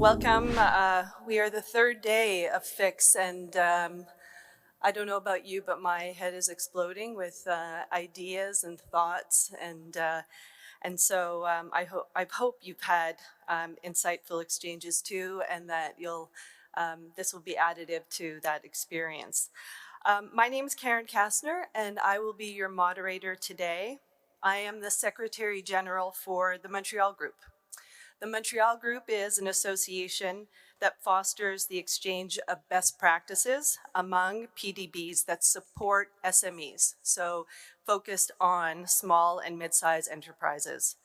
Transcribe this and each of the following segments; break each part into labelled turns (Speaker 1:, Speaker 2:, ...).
Speaker 1: Welcome. We are the third day of Fix, and I don't know about you, but my head is exploding with ideas and thoughts, and so I hope you've had insightful exchanges too, and that this will be additive to that experience. My name is Karen Kastner, and I will be your moderator today. I am the Secretary General for the Montreal Group. The Montreal Group is an association that fosters the exchange of best practices among PDBs that support SMEs, so focused on small and mid-sized enterprises.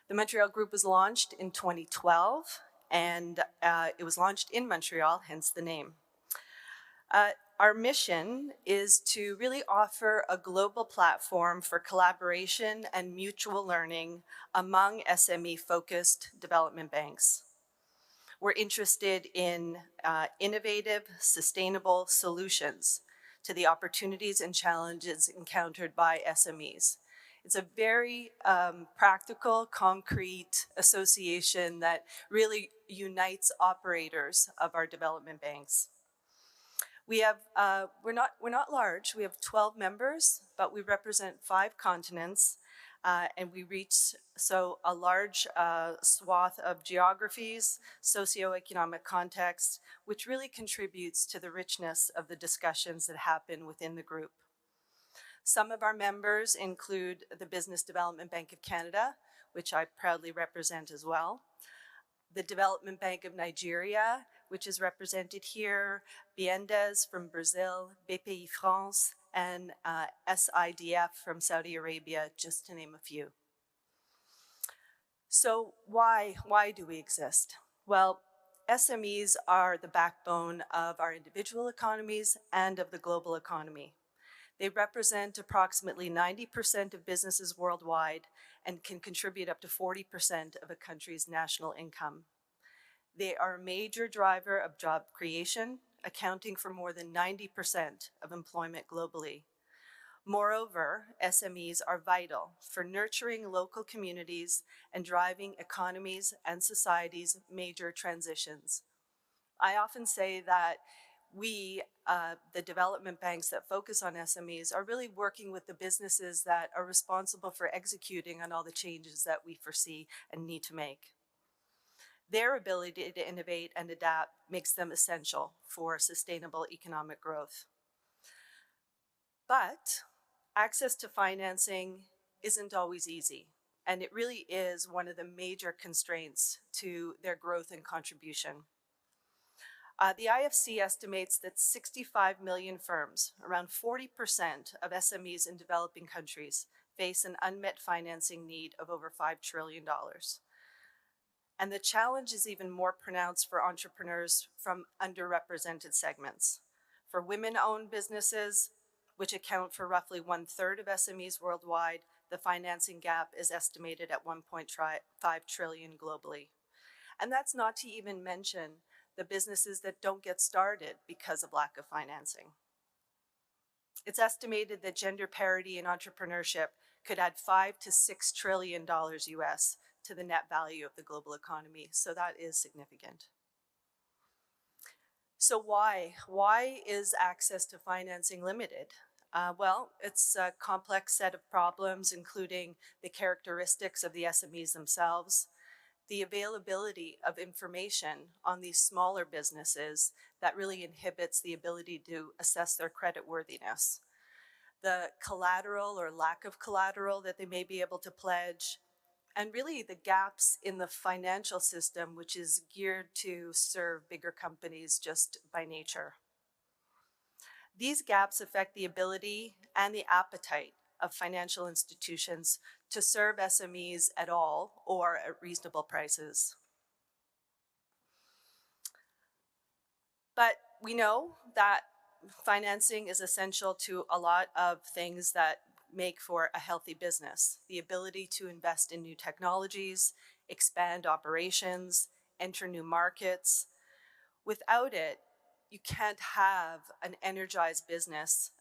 Speaker 1: The Montreal Group was launched in 2012, and it was launched in Montreal, hence the name. Our mission is to really offer a global platform for collaboration and mutual learning among SME-focused development banks. We're interested in innovative, sustainable solutions to the opportunities and challenges encountered by SMEs. It's a very practical, concrete association that really unites operators of our development banks. We have, we're not large. We have 12 members, but we represent 5 continents, and we reach a large swath of geographies, socioeconomic context, which really contributes to the richness of the discussions that happen within the group. Some of our members include the Business Development Bank of Canada, which I proudly represent as well, the Development Bank of Nigeria, which is represented here, BNDES from Brazil, BPI France, and SIDF from Saudi Arabia, just to name a few. So why do we exist? Well, SMEs are the backbone of our individual economies and of the global economy. They represent approximately 90% of businesses worldwide and can contribute up to 40% of a country's national income. They are a major driver of job creation, accounting for more than 90% of employment globally. Moreover, SMEs are vital for nurturing local communities and driving economies and societies' major transitions. I often say that we, the development banks that focus on SMEs, are really working with the businesses that are responsible for executing on all the changes that we foresee and need to make. Their ability to innovate and adapt makes them essential for sustainable economic growth. But access to financing isn't always easy, and it really is one of the major constraints to their growth and contribution. The IFC estimates that 65 million firms, around 40% of SMEs in developing countries, face an unmet financing need of over $5 trillion. And the challenge is even more pronounced for entrepreneurs from underrepresented segments. For women-owned businesses, which account for roughly 1/3 of SMEs worldwide, the financing gap is estimated at $1.5 trillion globally. And that's not to even mention the businesses that don't get started because of lack of financing. It's estimated that gender parity in entrepreneurship could add $5 to $6 trillion US to the net value of the global economy, so that is significant. So why is access to financing limited? Well, it's a complex set of problems, including the characteristics of the SMEs themselves, the availability of information on these smaller businesses that really inhibits the ability to assess their creditworthiness, the collateral or lack of collateral that they may be able to pledge, and really the gaps in the financial system, which is geared to serve bigger companies just by nature. These gaps affect the ability and the appetite of financial institutions to serve SMEs at all or at reasonable prices. But we know that financing is essential to a lot of things that make for a healthy business. The ability to invest in new technologies, expand operations, enter new markets. Without it, you can't have an energized business.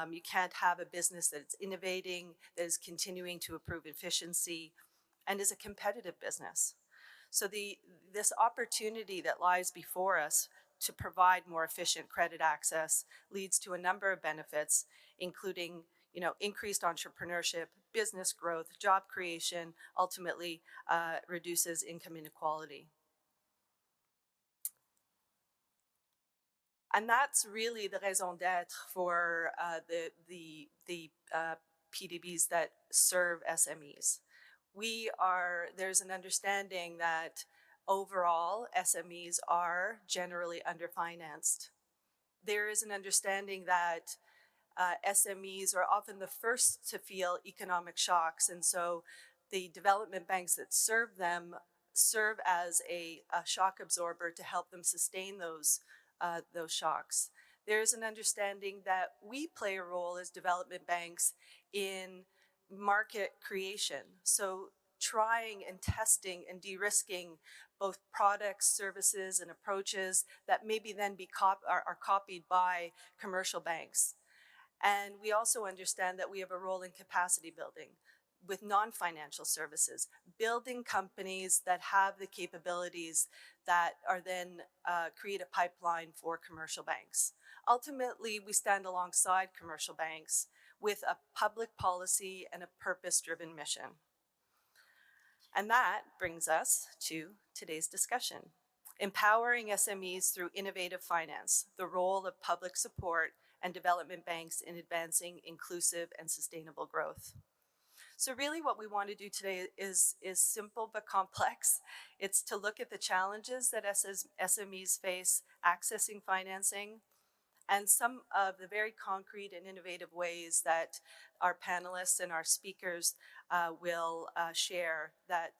Speaker 1: You can't have a business that's innovating, that is continuing to improve efficiency, and is a competitive business. So this opportunity that lies before us to provide more efficient credit access leads to a number of benefits, including increased entrepreneurship, business growth, job creation, ultimately reduces income inequality. And that's really the raison d'etre for the PDBs that serve SMEs. There's an understanding that overall SMEs are generally underfinanced. There is an understanding that SMEs are often the first to feel economic shocks, and so the development banks that serve them serve as a shock absorber to help them sustain those shocks. There's an understanding that we play a role as development banks in market creation. So trying and testing and de-risking both products, services, and approaches that maybe then are copied by commercial banks. And we also understand that we have a role in capacity building with non-financial services, building companies that have the capabilities that are then create a pipeline for commercial banks. Ultimately, we stand alongside commercial banks with a public policy and a purpose-driven mission. And that brings us to today's discussion. Empowering SMEs through innovative finance, the role of public support and development banks in advancing inclusive and sustainable growth. So really what we want to do today is simple but complex. It's to look at the challenges that SMEs face accessing financing and some of the very concrete and innovative ways that our panelists and our speakers will share that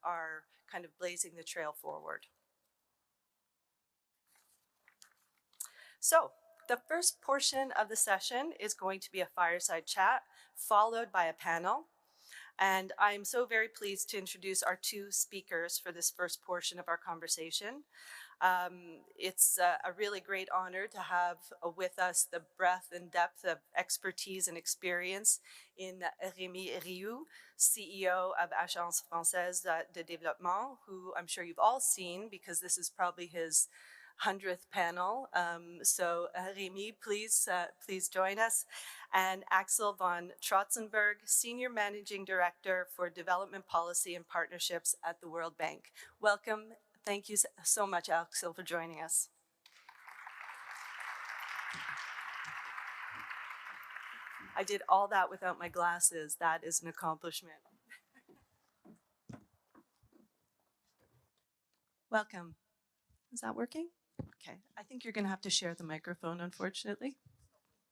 Speaker 1: are kind of blazing the trail forward. So the first portion of the session is going to be a fireside chat, followed by a panel. And I'm so very pleased to introduce our two speakers for this first portion of our conversation. It's a really great honor to have with us the breadth and depth of expertise and experience in Rémi Rioux, CEO of Agence Française de Développement, who I'm sure you've all seen because this is probably his 100th panel. So Rémi, please join us. And Axel von Trotzenberg, Senior Managing Director for Development Policy and Partnerships at the World Bank. Welcome. Thank you so much, Axel, for joining us. I did all that without my glasses. That is an accomplishment. Welcome. Is that working? Okay, I think you're going to have to share the microphone, unfortunately.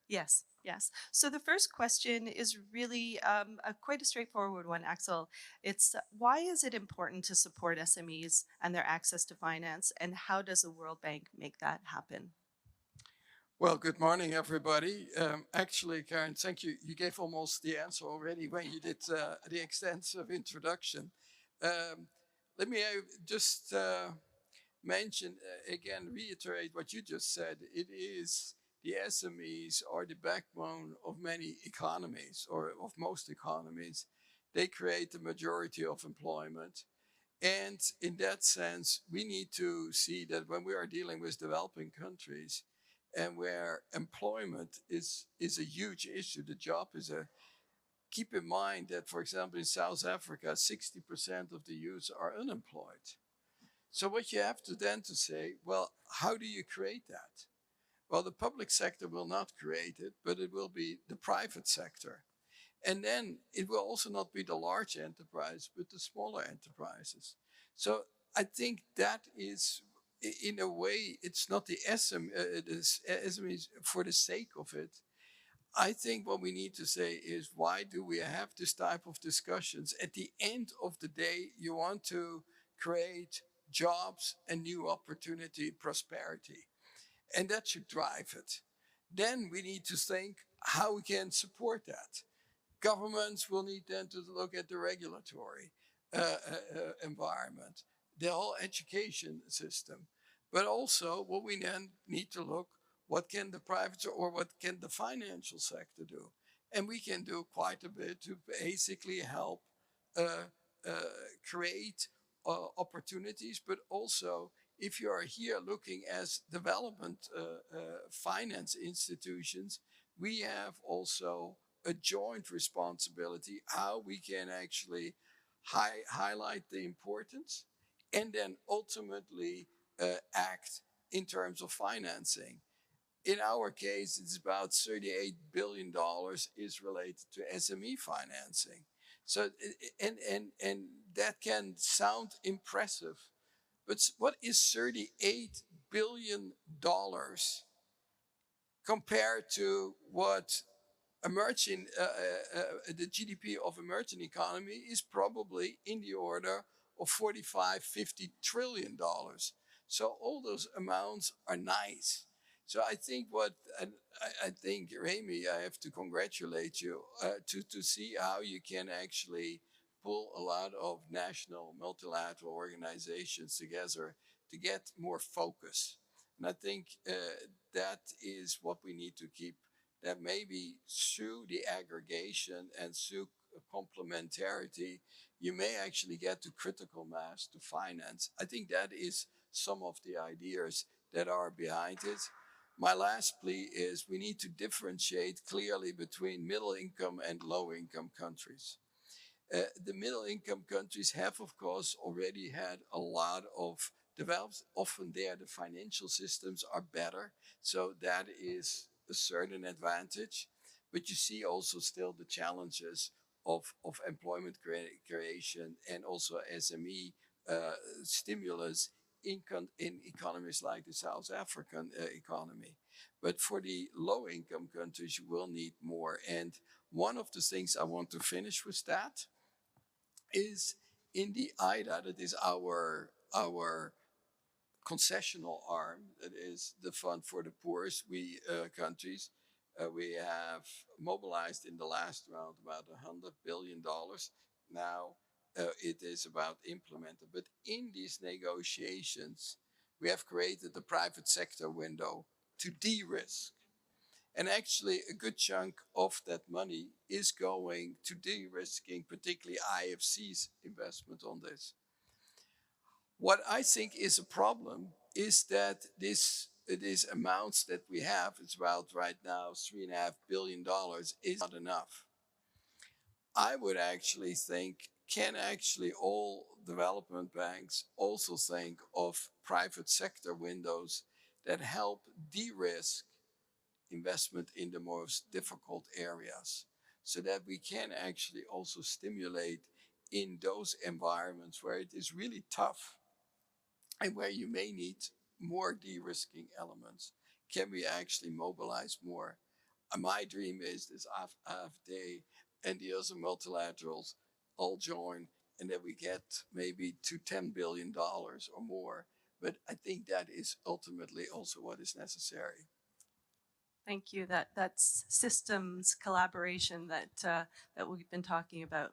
Speaker 1: Yes, yes. So the first question is really quite a straightforward one, Axel. It's why is it important to support SMEs and their access to finance, and how does the World Bank make that happen?
Speaker 2: Well, good morning, everybody. Actually, Karen, thank you. You gave almost the answer already when you did the extensive introduction. Let me just mention, again, reiterate what you just said. It is the SMEs are the backbone of many economies, or of most economies. They create the majority of employment. And in that sense, we need to see that when we are dealing with developing countries and where employment is a huge issue, the job is keep in mind that, for example, in South Africa, 60% of the youth are unemployed. So what you have to then to say, well, how do you create that? Well, the public sector will not create it, but it will be the private sector. And then it will also not be the large enterprise, but the smaller enterprises. So I think that is, in a way, it's not the SMEs for the sake of it. I think what we need to say is, why do we have this type of discussions? At the end of the day, you want to create jobs and new opportunity, prosperity. And that should drive it. Then we need to think how we can support that. Governments will need then to look at the regulatory environment, the whole education system. But also what we then need to look, what can the private or what can the financial sector do? And we can do quite a bit to basically help create opportunities, but also if you are here looking as development finance institutions, we have also a joint responsibility how we can actually highlight the importance and then ultimately act in terms of financing. In our case, it's about $38 billion is related to SME financing. So, and that can sound impressive, but what is $38 billion compared to what emerging the GDP of emerging economy is probably in the order of 45, 50 trillion dollars. So all those amounts are nice. So I think I think, Remy, I have to congratulate you to see how you can actually pull a lot of national multilateral organizations together to get more focus. And I think that is what we need to keep, that maybe through the aggregation and through complementarity, you may actually get to critical mass to finance. I think that is some of the ideas that are behind it. My last plea is we need to differentiate clearly between middle income and low income countries. The middle income countries have, of course, already had a lot of develops. Often there, the financial systems are better. So that is a certain advantage. But you see also still the challenges of employment creation and also SME stimulus in economies like the South African economy. But for the low income countries, you will need more. And one of the things I want to finish with that is in the IDA, that is our concessional arm, that is the fund for the poorest countries. We have mobilized in the last round about $100 billion. Now it is about implemented. But in these negotiations, we have created the private sector window to de-risk. And actually, a good chunk of that money is going to de-risking, particularly IFC's investment on this. What I think is a problem is that these amounts that we have, it's about right now $3.5 billion, is not enough. I would actually think, can actually all development banks also think of private sector windows that help de-risk investment in the most difficult areas, so that we can actually also stimulate in those environments where it is really tough and where you may need more de-risking elements. Can we actually mobilize more? My dream is this AFD and the other multilaterals all join, and that we get maybe to $10 billion or more. But I think that is ultimately also what is necessary.
Speaker 1: Thank you. That's systems collaboration that we've been talking about.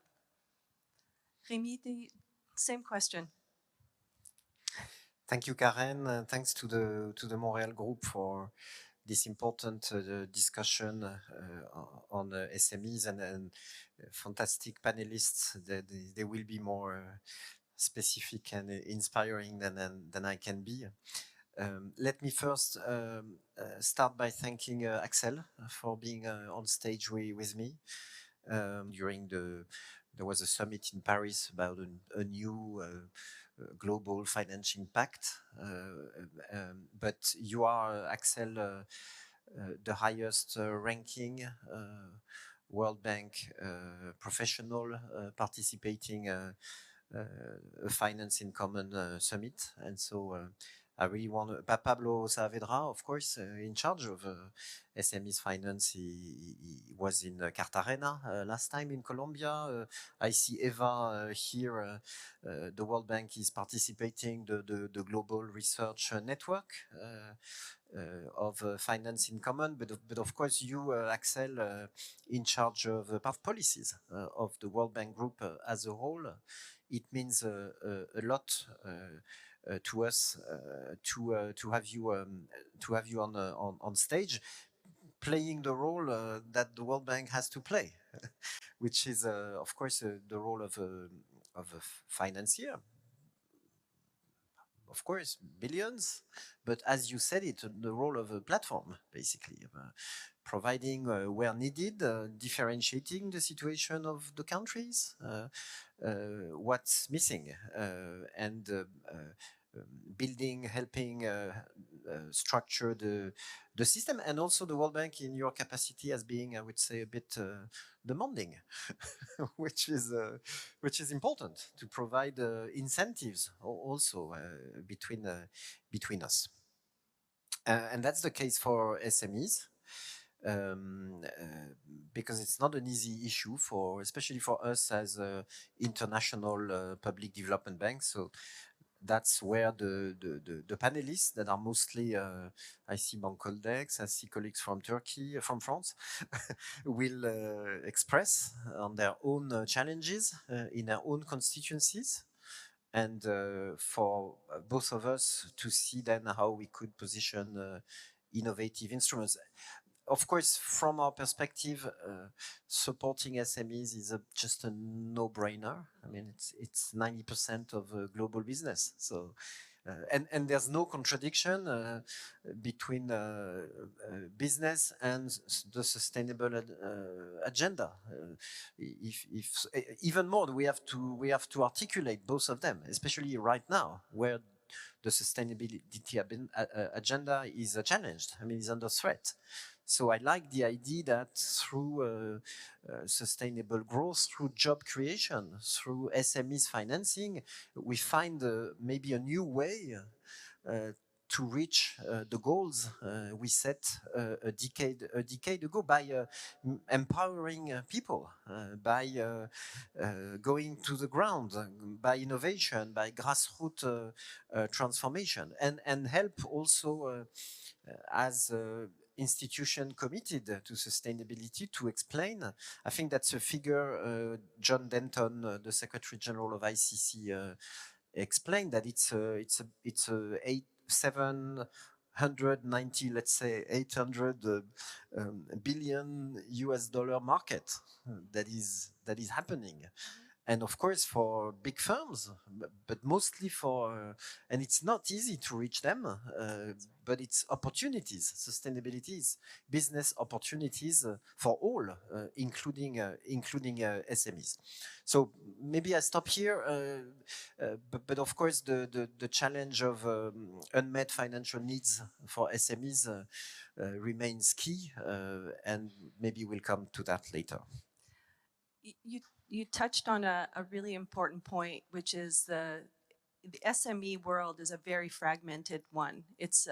Speaker 1: Remy, the same question.
Speaker 3: Thank you, Karen. Thanks to the Montreal group for this important discussion on SMEs and fantastic panelists. They will be more specific and inspiring than I can be. Let me first start by thanking Axel for being on stage with me. There was a summit in Paris about a new global financial impact, but you are, Axel, the highest ranking World Bank professional participating a Finance in Common summit. And so I really want to, Pablo Saavedra, of course, in charge of SMEs finance. He was in Cartagena last time in Colombia. I see Eva here. The World Bank is participating the Global Research Network of Finance in Common, but of course you, Axel, in charge of policies of the World Bank Group as a whole. It means a lot to us to have you on stage, playing the role that the World Bank has to play, which is of course the role of a financier, of course, billions, but as you said, it's the role of a platform, basically, providing where needed, differentiating the situation of the countries, what's missing, and building, helping structure the system, and also the World Bank in your capacity as being, I would say, a bit demanding, which is important to provide incentives also between us, and that's the case for SMEs. Because it's not an easy issue especially for us as international public development banks. So that's where the panelists that are mostly, I see Bancoldex, I see colleagues from Turkey, from France, will express on their own challenges in their own constituencies. And for both of us to see then how we could position innovative instruments. Of course, from our perspective, supporting SMEs is just a no-brainer. I mean, it's 90% of global business. So, and there's no contradiction between business and the sustainable agenda. If even more, we have to articulate both of them, especially right now, where the sustainability agenda is challenged. I mean, is under threat. So I like the idea that through sustainable growth, through job creation, through SMEs financing, we find maybe a new way to reach the goals we set a decade ago by empowering people, by going to the ground, by innovation, by grassroots transformation, and help also as institution committed to sustainability to explain. I think that's a figure John Denton, the Secretary General of ICC, explained, that it's a 790, let's say 800 billion US dollar market that is happening. And of course, for big firms, but mostly for, and it's not easy to reach them, but it's opportunities. Sustainability is business opportunities for all, including SMEs. So maybe I stop here, but of course, the challenge of unmet financial needs for SMEs remains key, and maybe we'll come to that later.
Speaker 1: You touched on a really important point, which is the SME world is a very fragmented one. It's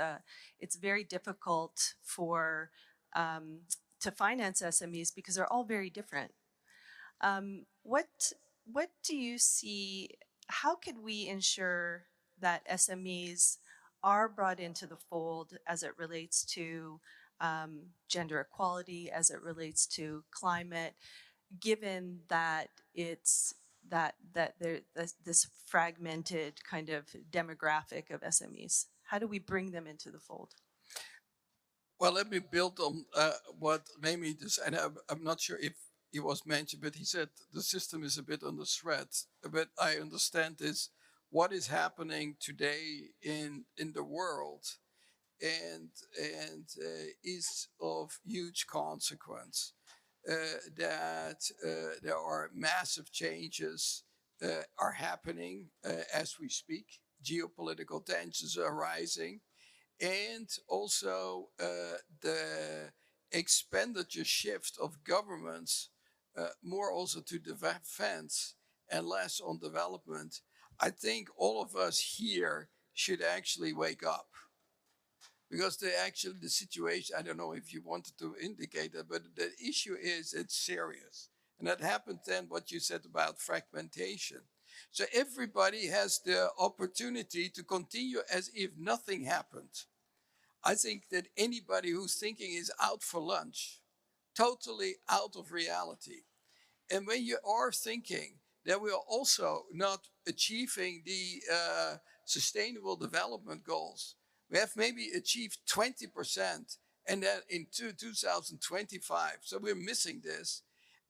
Speaker 1: very difficult for to finance SMEs because they're all very different. What do you see? How could we ensure that SMEs are brought into the fold as it relates to gender equality, as it relates to climate, given that it's this fragmented kind of demographic of SMEs? How do we bring them into the fold?
Speaker 2: Well, let me build on what Remy just, and I'm not sure if it was mentioned, but he said the system is a bit under threat. But I understand this, what is happening today in the world, and is of huge consequence. That there are massive changes are happening as we speak. Geopolitical tensions are rising, and also the expenditure shift of governments more also to defense and less on development. I think all of us here should actually wake up. Because the situation, I don't know if you wanted to indicate that, but the issue is it's serious. And that happened then, what you said about fragmentation. So everybody has the opportunity to continue as if nothing happened. I think that anybody who's thinking is out for lunch, totally out of reality. And when you are thinking that we are also not achieving the sustainable development goals, we have maybe achieved 20%, and then in 2025. So we're missing this.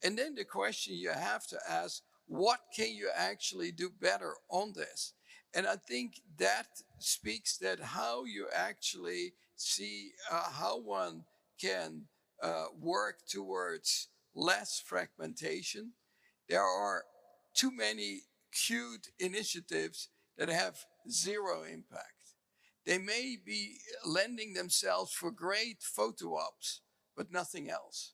Speaker 2: And then the question you have to ask, what can you actually do better on this? And I think that speaks that how you actually see how one can work towards less fragmentation. There are too many cute initiatives that have zero impact. They may be lending themselves for great photo ops, but nothing else.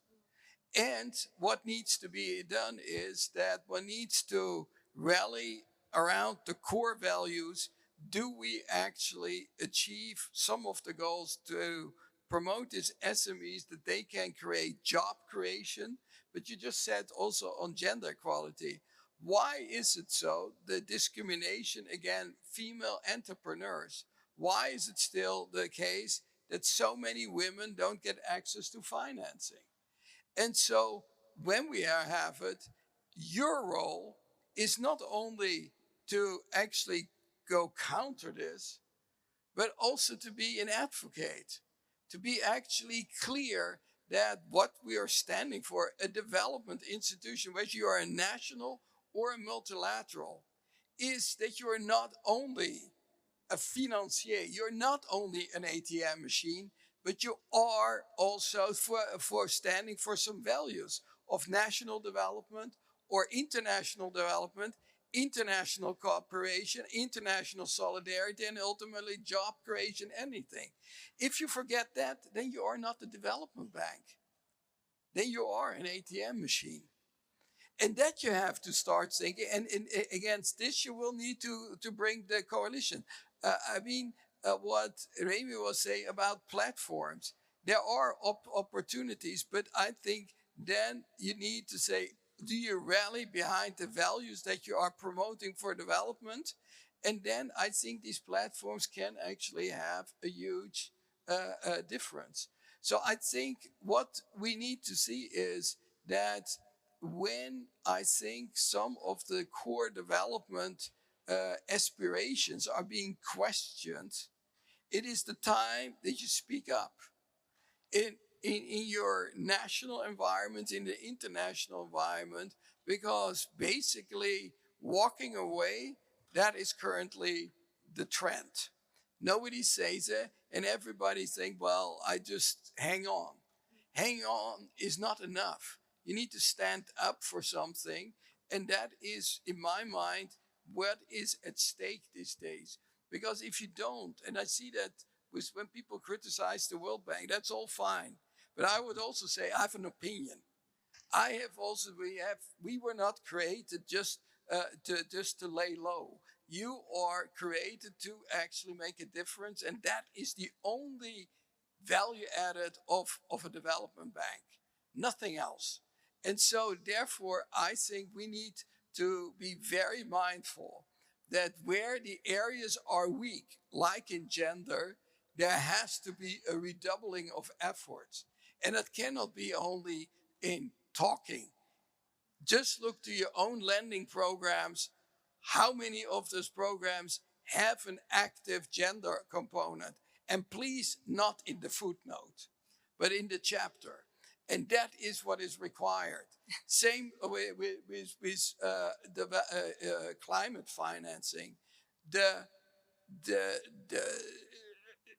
Speaker 2: And what needs to be done is that one needs to rally around the core values. Do we actually achieve some of the goals to promote these SMEs that they can create job creation? But you just said also on gender equality. Why is it so? The discrimination against female entrepreneurs. Why is it still the case that so many women don't get access to financing? And so when we have it, your role is not only to actually go counter this, but also to be an advocate, to be actually clear that what we are standing for, a development institution, whether you are a national or a multilateral, is that you are not only a financier. You're not only an ATM machine, but you are also for standing for some values of national development or international development, international cooperation, international solidarity, and ultimately job creation, anything. If you forget that, then you are not a development bank. Then you are an ATM machine. And that you have to start thinking. And against this, you will need to bring the coalition. What Remy was saying about platforms, there are opportunities, but I think then you need to say, do you rally behind the values that you are promoting for development? And then I think these platforms can actually have a huge difference. So I think what we need to see is that when I think some of the core development aspirations are being questioned, it is the time that you speak up. In your national environment, in the international environment, because basically walking away, that is currently the trend. Nobody says it, and everybody think, well, I just hang on. Hang on is not enough. You need to stand up for something, and that is, in my mind, what is at stake these days. Because if you don't, and I see that with when people criticize the World Bank, that's all fine. But I would also say I have an opinion. I have also we were not created just to lay low. You are created to actually make a difference, and that is the only value added of a development bank. Nothing else. And so therefore I think we need to be very mindful that where the areas are weak, like in gender, there has to be a redoubling of efforts. And it cannot be only in talking. Just look to your own lending programs. How many of those programs have an active gender component? And please, not in the footnote, but in the chapter. And that is what is required. Same with the climate financing. The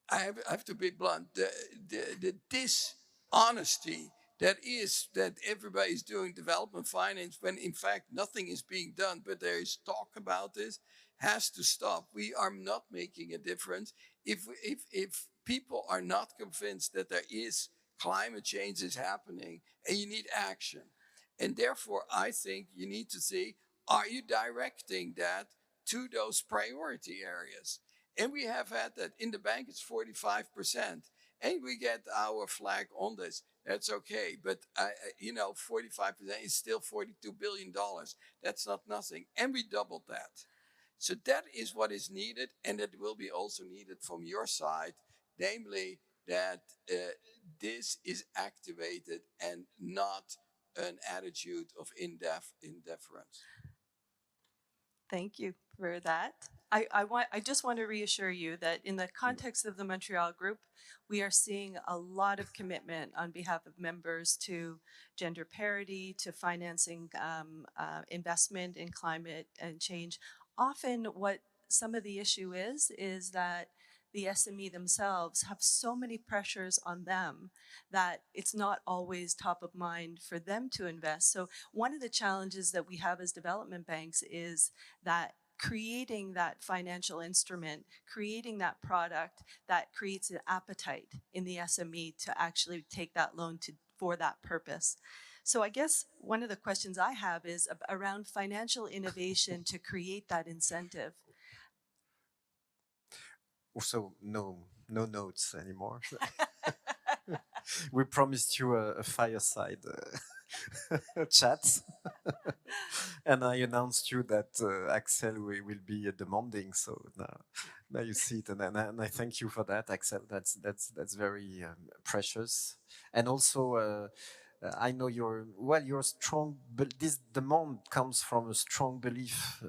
Speaker 2: I have to be blunt. The dishonesty that everybody is doing development finance when in fact nothing is being done, but there is talk about this, has to stop. We are not making a difference if people are not convinced that there is climate change is happening and you need action. And therefore, I think you need to see, are you directing that to those priority areas? And we have had that in the bank, it's 45%. And we get our flag on this. That's okay. But, 45% is still $42 billion. That's not nothing. And we doubled that. So that is what is needed. And it will be also needed from your side, namely that this is activated and not an attitude of indifference.
Speaker 1: Thank you for that. I just want to reassure you that in the context of the Montreal Group, we are seeing a lot of commitment on behalf of members to gender parity, to financing investment in climate and change. Often what some of the issue is that the SME themselves have so many pressures on them that it's not always top of mind for them to invest. So one of the challenges that we have as development banks is that creating that financial instrument, creating that product that creates an appetite in the SME to actually take that loan for that purpose. So I guess one of the questions I have is around financial innovation to create that incentive.
Speaker 3: Also, no notes anymore. We promised you a fireside chat, and I announced you that Axel will be demanding. So now you see it, and I thank you for that, Axel. That's very precious, and also. I know you're strong, but this demand comes from a strong belief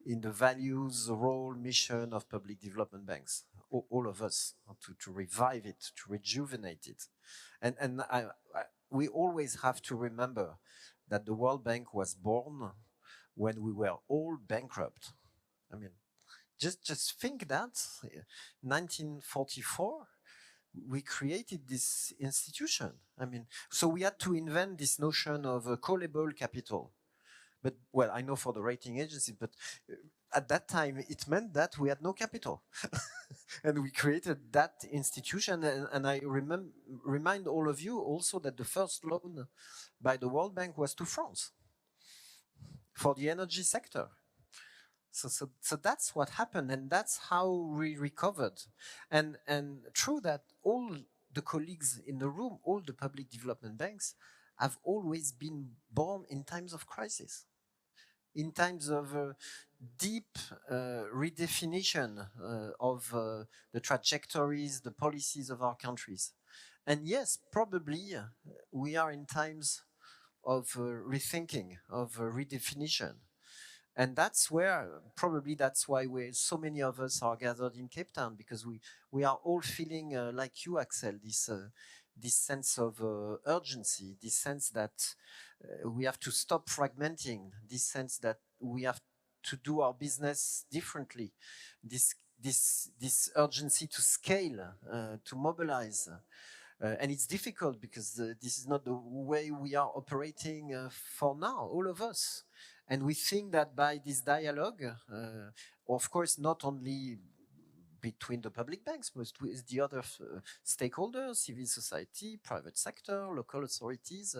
Speaker 3: in the values, role, mission of public development banks. All of us, to revive it, to rejuvenate it. And we always have to remember that the World Bank was born when we were all bankrupt. I mean, just think that 1944, we created this institution. I mean, so we had to invent this notion of a callable capital. But, well, I know for the rating agency, but at that time, it meant that we had no capital. And we created that institution. And I remind all of you also that the first loan by the World Bank was to France for the energy sector. So that's what happened, and that's how we recovered. And true that all the colleagues in the room, all the public development banks, have always been born in times of crisis, in times of deep redefinition of the trajectories, the policies of our countries. And yes, probably we are in times of rethinking, of redefinition. And that's why so many of us are gathered in Cape Town, because we are all feeling like you, Axel, this sense of urgency, this sense that we have to stop fragmenting, this sense that we have to do our business differently, this urgency to scale, to mobilize. And it's difficult because this is not the way we are operating for now, all of us. And we think that by this dialogue, of course, not only between the public banks, but with the other stakeholders, civil society, private sector, local authorities,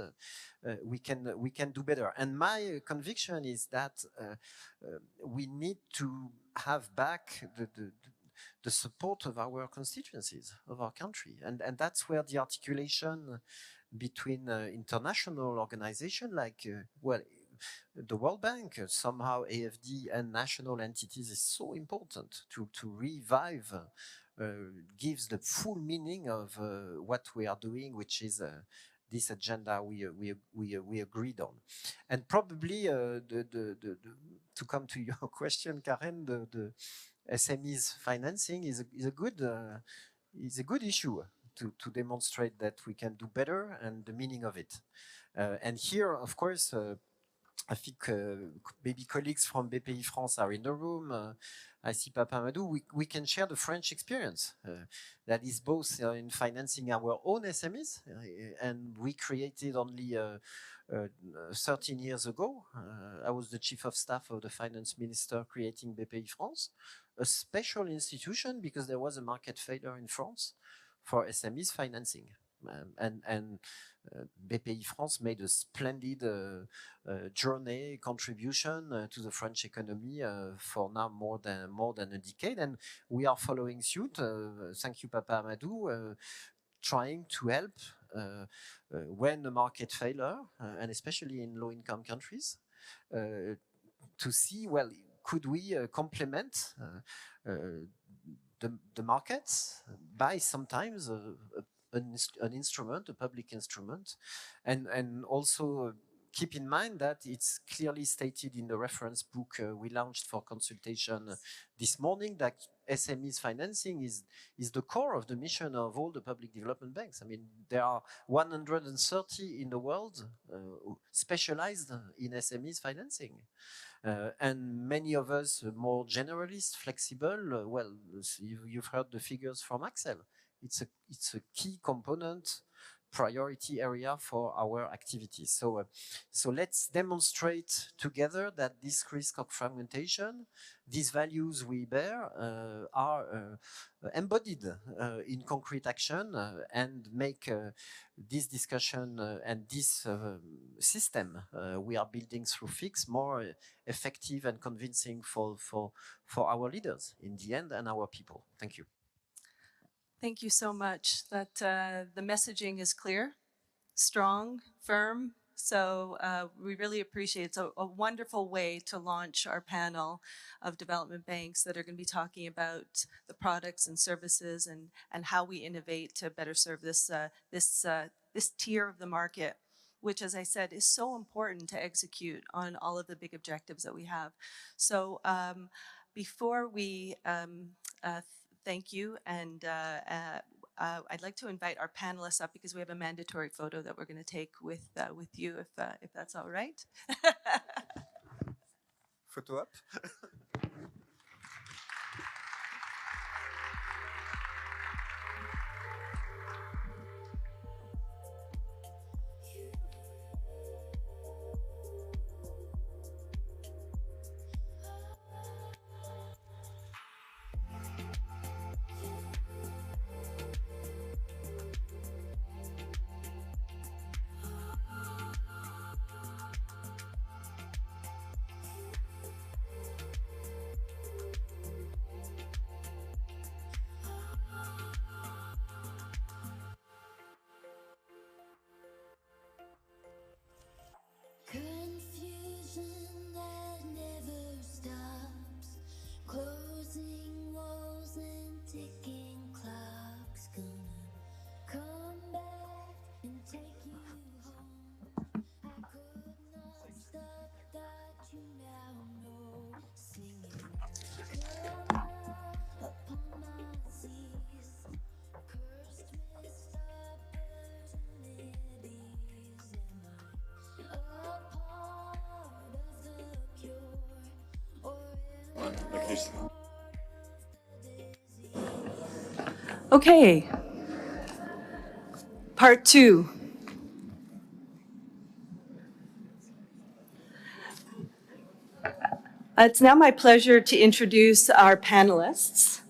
Speaker 3: we can do better. And my conviction is that we need to have back the support of our constituencies, of our country. And that's where the articulation between international organizations like, the World Bank, somehow AFD, and national entities is so important to revive, gives the full meaning of what we are doing, which is this agenda we agreed on. And probably to come to your question, Karen, the SMEs financing is a good issue to demonstrate that we can do better and the meaning of it. And here, of course, I think maybe colleagues from BPI France are in the room. I see Papa Amadou. We can share the French experience that is both in financing our own SMEs, and we created only 13 years ago. I was the chief of staff of the finance minister creating BPI France, a special institution because there was a market failure in France for SMEs financing. And BPI France made a splendid journey contribution to the French economy for now more than a decade, and we are following suit. Thank you, Papa Amadou, trying to help when the market failure, and especially in low-income countries, to see, well, could we complement the markets by sometimes an instrument, a public instrument, and also keep in mind that it's clearly stated in the reference book we launched for consultation this morning that SMEs financing is the core of the mission of all the public development banks. I mean, there are 130 in the world specialized in SMEs financing. And many of us more generalist, flexible, well, you've heard the figures from Axel. It's a key component, priority area for our activities. So let's demonstrate together that this risk of fragmentation, these values we bear are embodied in concrete action and make this discussion and this system we are building through FIX more effective and convincing for our leaders in the end and our people. Thank you.
Speaker 1: Thank you so much. That the messaging is clear, strong, firm. So we really appreciate it. It's a wonderful way to launch our panel of development banks that are going to be talking about the products and services and how we innovate to better serve this tier of the market, which, as I said, is so important to execute on all of the big objectives that we have. So before we thank you, and I'd like to invite our panelists up because we have a mandatory photo that we're going to take with you, if that's all right.
Speaker 3: Photo up.
Speaker 4: Confusion that never stops, closing walls and ticking clocks, gonna come back and take you home. I could not stop that you now know, singing, come out upon my seas, cursed with opportunities.
Speaker 1: Okay, part two. It's now my pleasure to introduce our panelists.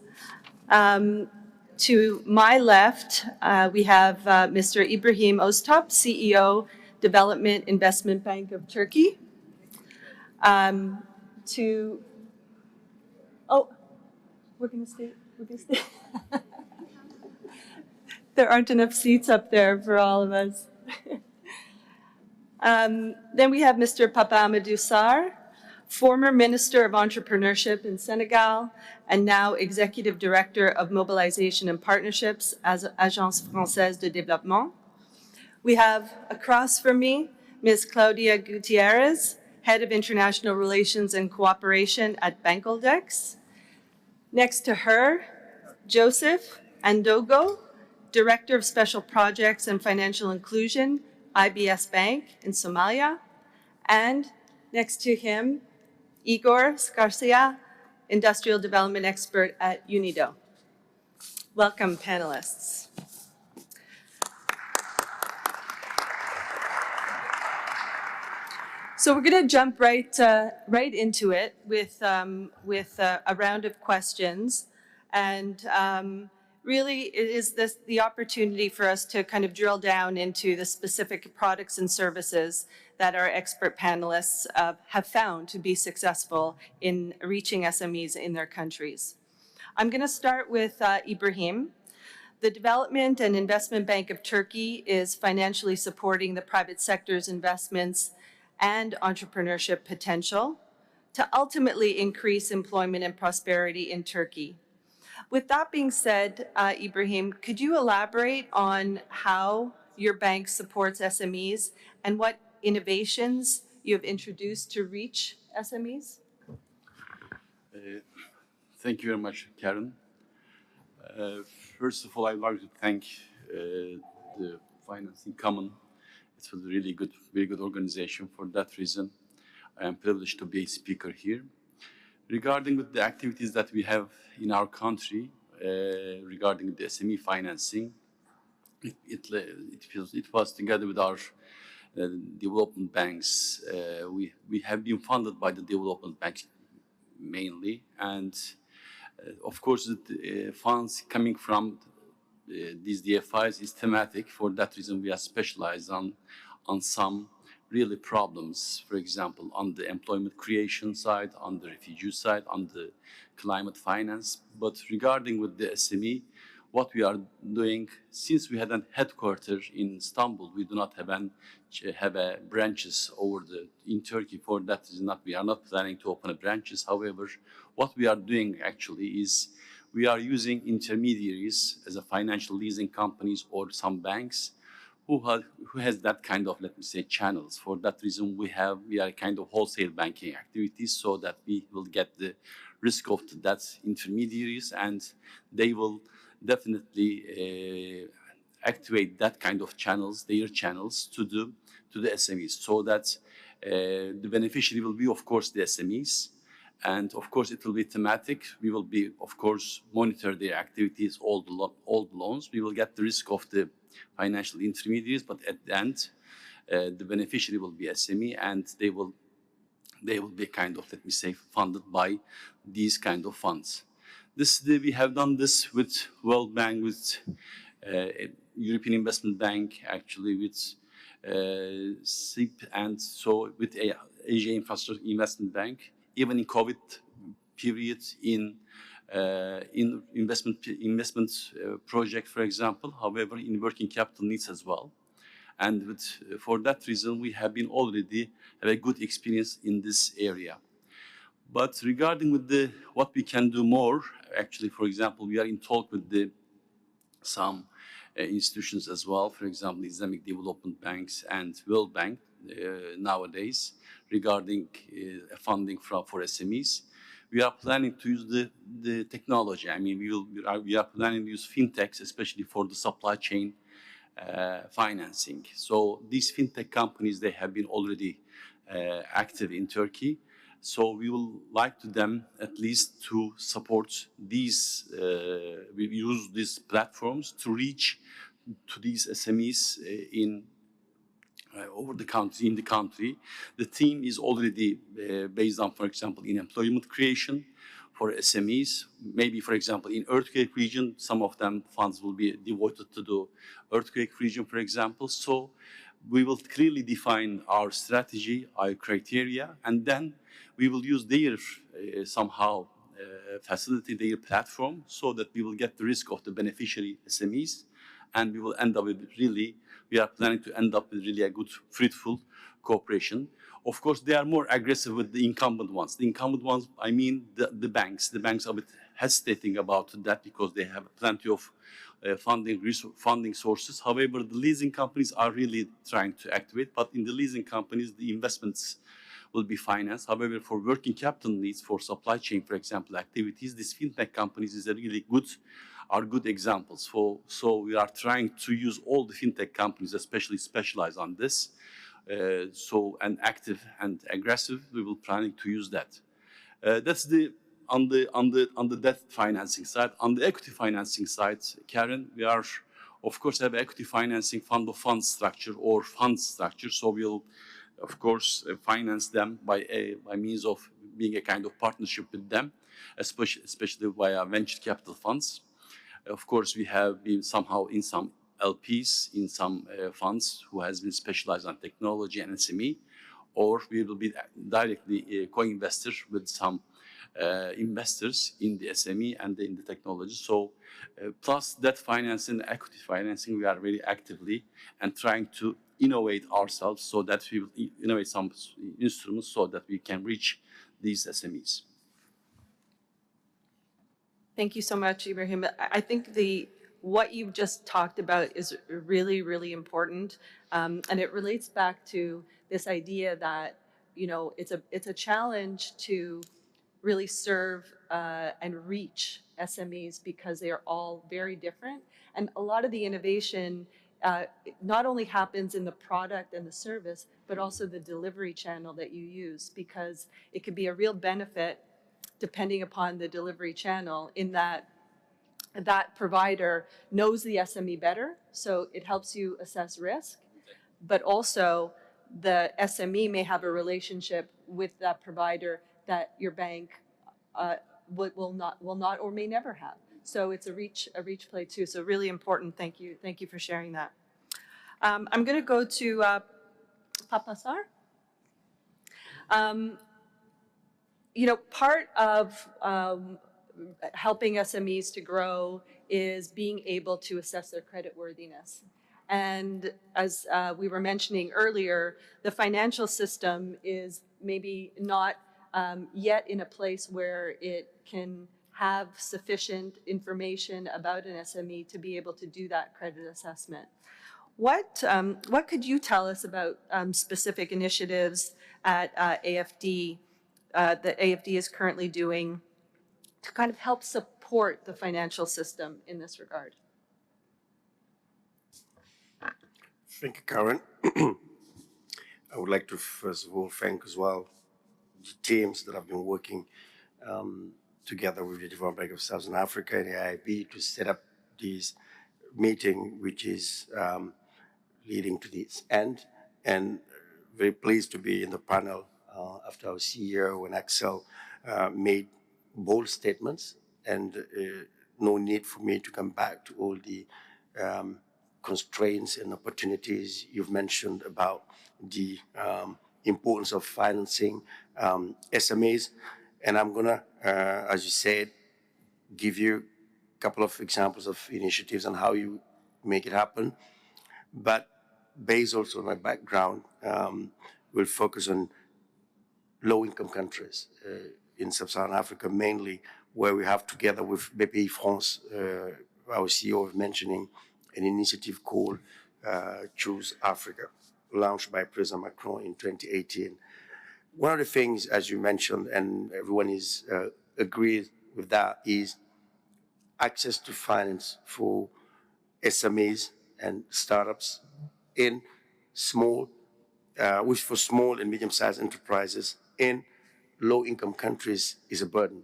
Speaker 1: To my left, we have Mr. Ibrahim Öztop, CEO, Development Investment Bank of Turkey. We're going to stay. There aren't enough seats up there for all of us. Then we have Mr. Papa Amadou Sarr, former Minister of Entrepreneurship in Senegal, and now Executive Director of Mobilization and Partnerships as Agence Française de Développement. We have across from me, Ms. Claudia Gutierrez, Head of International Relations and Cooperation at Bankoldex. Next to her, Joseph Andogo, Director of Special Projects and Financial Inclusion, IBS Bank in Somalia. And next to him, Igor Skarsia, Industrial Development Expert at UNIDO. Welcome, panelists. So we're going to jump right into it with a round of questions, and really it is the opportunity for us to kind of drill down into the specific products and services that our expert panelists have found to be successful in reaching SMEs in their countries. I'm going to start with Ibrahim. The Development and Investment Bank of Turkey is financially supporting the private sector's investments and entrepreneurship potential to ultimately increase employment and prosperity in Turkey. With that being said, Ibrahim, could you elaborate on how your bank supports SMEs and what innovations you have introduced to reach SMEs?
Speaker 5: Thank you very much, Karen. First of all, I'd like to thank the Financing Common. It was a really good, very good organization. For that reason, I am privileged to be a speaker here. Regarding with the activities that we have in our country, regarding the SME financing, it was together with our development banks. We have been funded by the development banks mainly, and of course, the funds coming from these DFIs is thematic. For that reason, we are specialized on some really problems. For example, on the employment creation side, on the refugee side, on the climate finance. But regarding with the SME, what we are doing, since we had a headquarters in Istanbul, we do not have a branches in Turkey. For that reason, we are not planning to open branches. However, what we are doing actually is we are using intermediaries as a financial leasing companies or some banks who has that kind of, let me say, channels. For that reason, we are kind of wholesale banking activities, so that we will get the risk of that intermediaries, and they will definitely activate that kind of channels, their channels to the SMEs, so that the beneficiary will be, of course, the SMEs. And of course, it will be thematic. We will be, of course, monitor their activities, all the loans. We will get the risk of the financial intermediaries, but at the end, the beneficiary will be SME, and they will be kind of, let me say, funded by these kind of funds. We have done this with World Bank, with European Investment Bank, actually with SIP, and so with Asia Infrastructure Investment Bank. Even in COVID period, in investment project, for example. However, in working capital needs as well. And for that reason, we have been already have a good experience in this area. But regarding with what we can do more, actually, for example, we are in talk with some institutions as well. For example, Islamic Development Banks and World Bank nowadays, regarding funding for SMEs. We are planning to use the technology. I mean, we are planning to use fintechs, especially for the supply chain financing. So these fintech companies, they have been already active in Turkey. So we will like to them at least to support these, we use these platforms to reach to these SMEs over the country, in the country. The team is already based on, for example, in employment creation for SMEs. Maybe, for example, in earthquake region, some of them funds will be devoted to the earthquake region, for example. So we will clearly define our strategy, our criteria, and then we will use their somehow facilitate their platform, so that we will get the risk of the beneficiary SMEs, and we will end up with really, we are planning to end up with really a good, fruitful cooperation. Of course, they are more aggressive with the incumbent ones. The incumbent ones, I mean the banks. The banks are a bit hesitating about that because they have plenty of funding sources. However, the leasing companies are really trying to activate, but in the leasing companies, the investments will be financed. However, for working capital needs, for supply chain, for example, activities, these fintech companies are good examples. So we are trying to use all the fintech companies, especially specialized on this. And active and aggressive, we will planning to use that. That's on the debt financing side. On the equity financing side, Karen, we are, of course, have equity financing fund of funds structure or fund structure. So we'll, of course, finance them by means of being a kind of partnership with them, especially via venture capital funds. Of course, we have been somehow in some LPs, in some funds who has been specialized on technology and SME, or we will be directly co-investors with some investors in the SME and in the technology. So plus debt financing, equity financing, we are very actively and trying to innovate ourselves so that we will innovate some instruments so that we can reach these SMEs.
Speaker 1: Thank you so much, Ibrahim. I think what you've just talked about is really, really important. And it relates back to this idea that, you know, it's a challenge to really serve and reach SMEs because they are all very different. And a lot of the innovation not only happens in the product and the service, but also the delivery channel that you use, because it could be a real benefit depending upon the delivery channel, in that that provider knows the SME better, so it helps you assess risk, but also the SME may have a relationship with that provider that your bank will not or may never have. So it's a reach play too. So really important. Thank you for sharing that. I'm going to go to Papasar. You know, part of helping SMEs to grow is being able to assess their creditworthiness. And as we were mentioning earlier, the financial system is maybe not yet in a place where it can have sufficient information about an SME to be able to do that credit assessment. What could you tell us about specific initiatives at AFD that AFD is currently doing to kind of help support the financial system in this regard?
Speaker 6: Thank you, Karen. I would like to first of all thank as well the teams that have been working together with the Development Bank of Southern Africa and the IIB to set up this meeting, which is leading to this end. And very pleased to be in the panel after our CEO and Axel made bold statements, and no need for me to come back to all the constraints and opportunities you've mentioned about the importance of financing SMEs. And I'm gonna, as you said, give you a couple of examples of initiatives and how you make it happen. But based also on my background, we'll focus on low-income countries in Sub-Saharan Africa, mainly, where we have, together with BPI France, our CEO was mentioning, an initiative called Choose Africa, launched by President Macron in 2018. One of the things, as you mentioned, and everyone is agreed with that, is access to finance for SMEs and startups in small, which for small and medium-sized enterprises in low-income countries is a burden.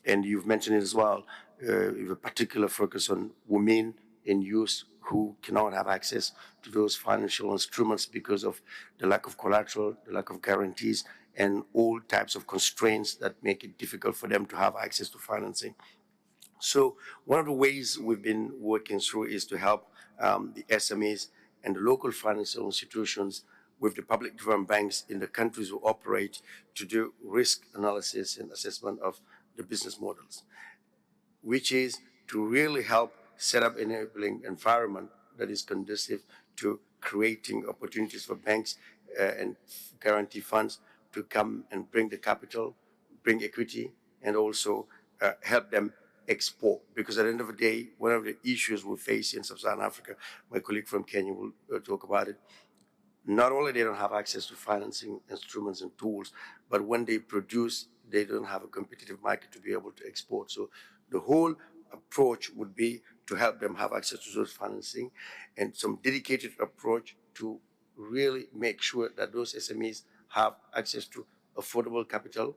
Speaker 6: And you've mentioned it as well, with a particular focus on women and youth who cannot have access to those financial instruments because of the lack of collateral, the lack of guarantees, and all types of constraints that make it difficult for them to have access to financing. So one of the ways we've been working through is to help the SMEs and the local financial institutions with the public development banks in the countries who operate to do risk analysis and assessment of the business models, which is to really help set up an enabling environment that is conducive to creating opportunities for banks and guarantee funds to come and bring the capital, bring equity, and also help them export. Because at the end of the day, one of the issues we face in Sub-Saharan Africa, my colleague from Kenya will talk about it, not only they don't have access to financing instruments and tools, but when they produce, they don't have a competitive market to be able to export. So the whole approach would be to help them have access to those financing, and some dedicated approach to really make sure that those SMEs have access to affordable capital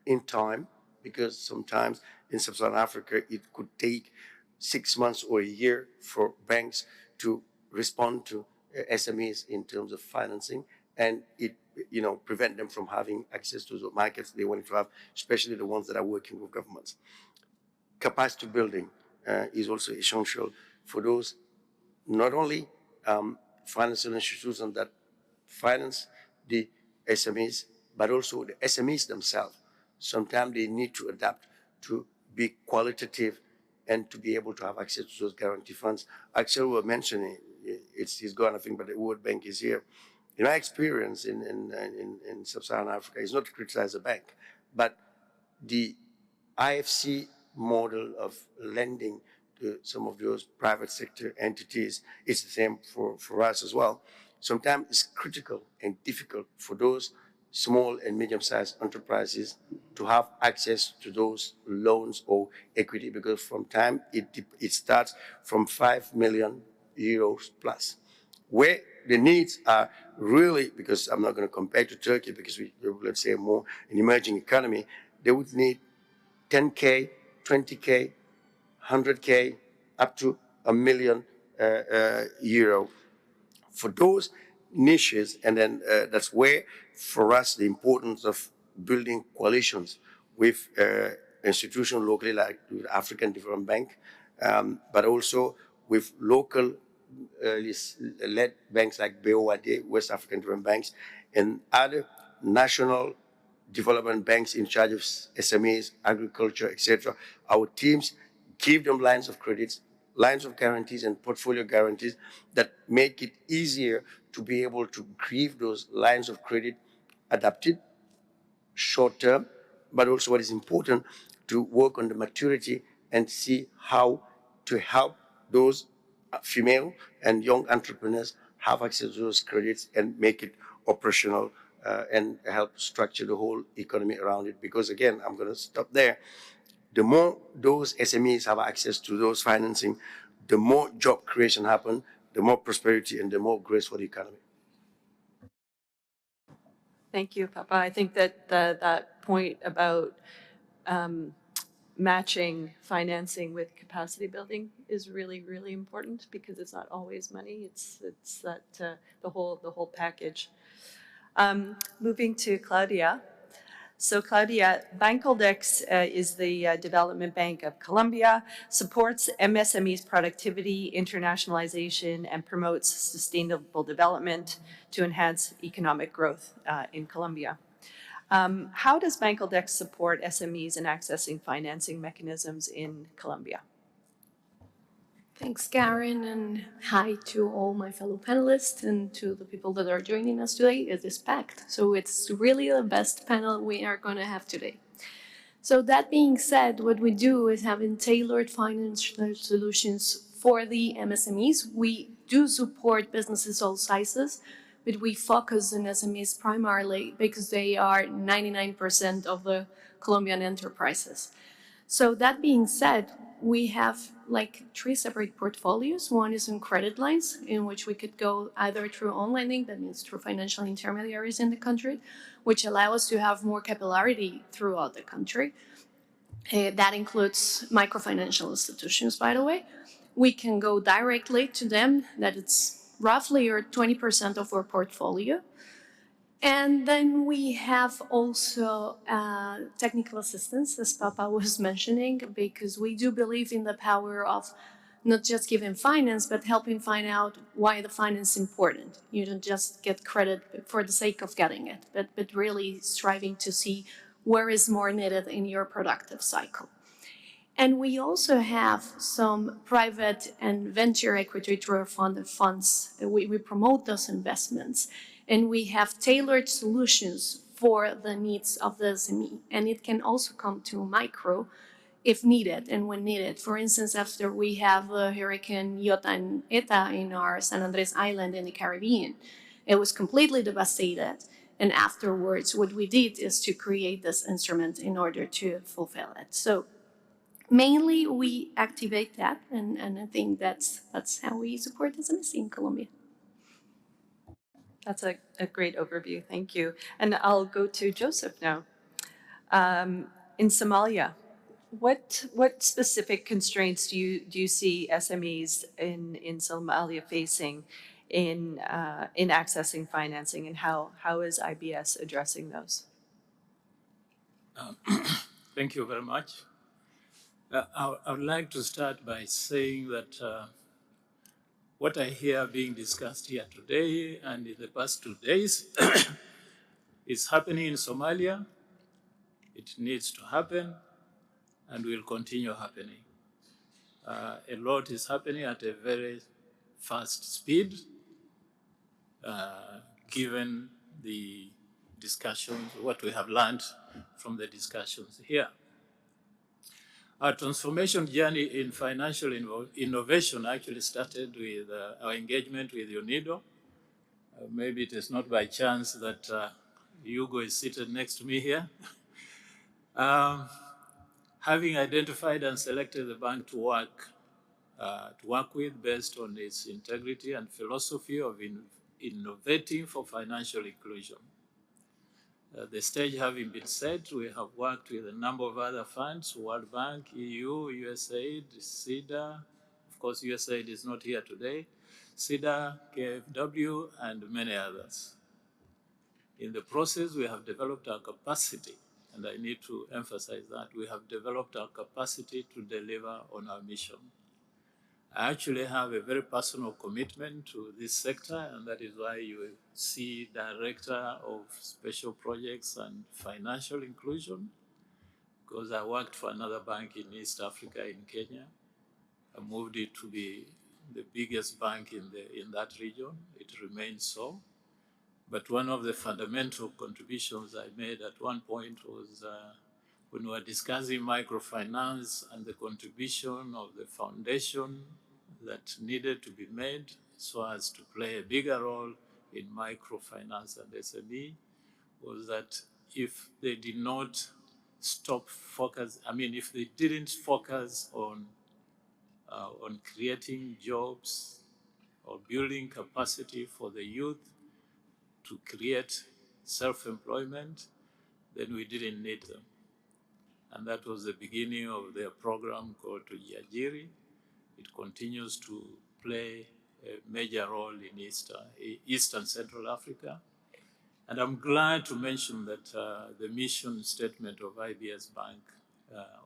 Speaker 6: in time, because sometimes in Sub-Saharan Africa, it could take 6 months or a year for banks to respond to SMEs in terms of financing, and it prevent them from having access to the markets they want to have, especially the ones that are working with governments. Capacity building is also essential for those, not only financial institutions that finance the SMEs, but also the SMEs themselves. Sometimes they need to adapt to be qualitative and to be able to have access to those guarantee funds. Axel was mentioning, he's gone, I think, but the World Bank is here. In my experience in Sub-Saharan Africa, it's not to criticize a bank, but the IFC model of lending some of those private sector entities. It's the same for us as well. Sometimes it's critical and difficult for those small and medium-sized enterprises to have access to those loans or equity, because from time it starts from 5 million euros plus, where the needs are really, because I'm not going to compare to Turkey because let's say more an emerging economy, they would need 10K, 20K, 100K, up to €1 million for those niches. And then that's where, for us, the importance of building coalitions with institutions locally, like the African Development Bank, but also with local led banks like BOAD, West African Development Banks, and other national development banks in charge of SMEs, agriculture, etc. Our teams give them lines of credits, lines of guarantees, and portfolio guarantees that make it easier to be able to give those lines of credit adapted, short term, but also what is important, to work on the maturity and see how to help those female and young entrepreneurs have access to those credits and make it operational and help structure the whole economy around it. Because again, I'm going to stop there. The more those SMEs have access to those financing, the more job creation happen, the more prosperity, and the more grace for the economy.
Speaker 1: Thank you, Papa. I think that that point about matching financing with capacity building is really, really important, because it's not always money. It's that the whole package. Moving to Claudia. So Claudia, Bancoldex is the development bank of Colombia, supports MSMEs productivity, internationalization, and promotes sustainable development to enhance economic growth in Colombia. How does Bancoldex support SMEs in accessing financing mechanisms in Colombia?
Speaker 7: Thanks, Karen, and hi to all my fellow panelists and to the people that are joining us today. It is packed, so it's really the best panel we are going to have today. So that being said, what we do is having tailored financial solutions for the MSMEs. We do support businesses all sizes, but we focus on SMEs primarily because they are 99% of the Colombian enterprises. So that being said, we have like 3 separate portfolios. One is on credit lines, in which we could go either through own lending, that means through financial intermediaries in the country, which allow us to have more capillarity throughout the country. That includes microfinancial institutions, by the way. We can go directly to them, that it's roughly or 20% of our portfolio. And then we have also technical assistance, as Papa was mentioning, because we do believe in the power of not just giving finance, but helping find out why the finance is important. You don't just get credit for the sake of getting it, but really striving to see where is more needed in your productive cycle. And we also have some private and venture equity through our fund of funds. We promote those investments. And we have tailored solutions for the needs of the SME. And it can also come to micro if needed and when needed. For instance, after we have Hurricane Iota and Eta in our San Andres Island in the Caribbean, it was completely devastated. And afterwards, what we did is to create this instrument in order to fulfill it. So mainly we activate that, and I think that's how we support SMEs in Colombia.
Speaker 1: That's a great overview. Thank you. And I'll go to Joseph now. In Somalia, what specific constraints do you see SMEs in Somalia facing in accessing financing, and how is IBS addressing those?
Speaker 8: Thank you very much. I would like to start by saying that what I hear being discussed here today and in the past 2 days is happening in Somalia. It needs to happen and will continue happening. A lot is happening at a very fast speed, given the discussions, what we have learned from the discussions here. Our transformation journey in financial innovation actually started with our engagement with UNIDO. Maybe it is not by chance that Hugo is seated next to me here. Having identified and selected the bank to work with based on its integrity and philosophy of innovating for financial inclusion. The stage having been set, we have worked with a number of other funds, World Bank, EU, USAID, SIDA. Of course, USAID is not here today. SIDA, KfW, and many others. In the process, we have developed our capacity, and I need to emphasize that we have developed our capacity to deliver on our mission. I actually have a very personal commitment to this sector, and that is why you see Director of Special Projects and Financial Inclusion, because I worked for another bank in East Africa, in Kenya. I moved it to be the biggest bank in that region. It remains so. But one of the fundamental contributions I made at one point was when we were discussing microfinance and the contribution of the foundation that needed to be made so as to play a bigger role in microfinance and SME, was that if they did not if they didn't focus on creating jobs or building capacity for the youth to create self-employment, then we didn't need them. And that was the beginning of their program called Yajiri. It continues to play a major role in East and Central Africa. And I'm glad to mention that the mission statement of IBS Bank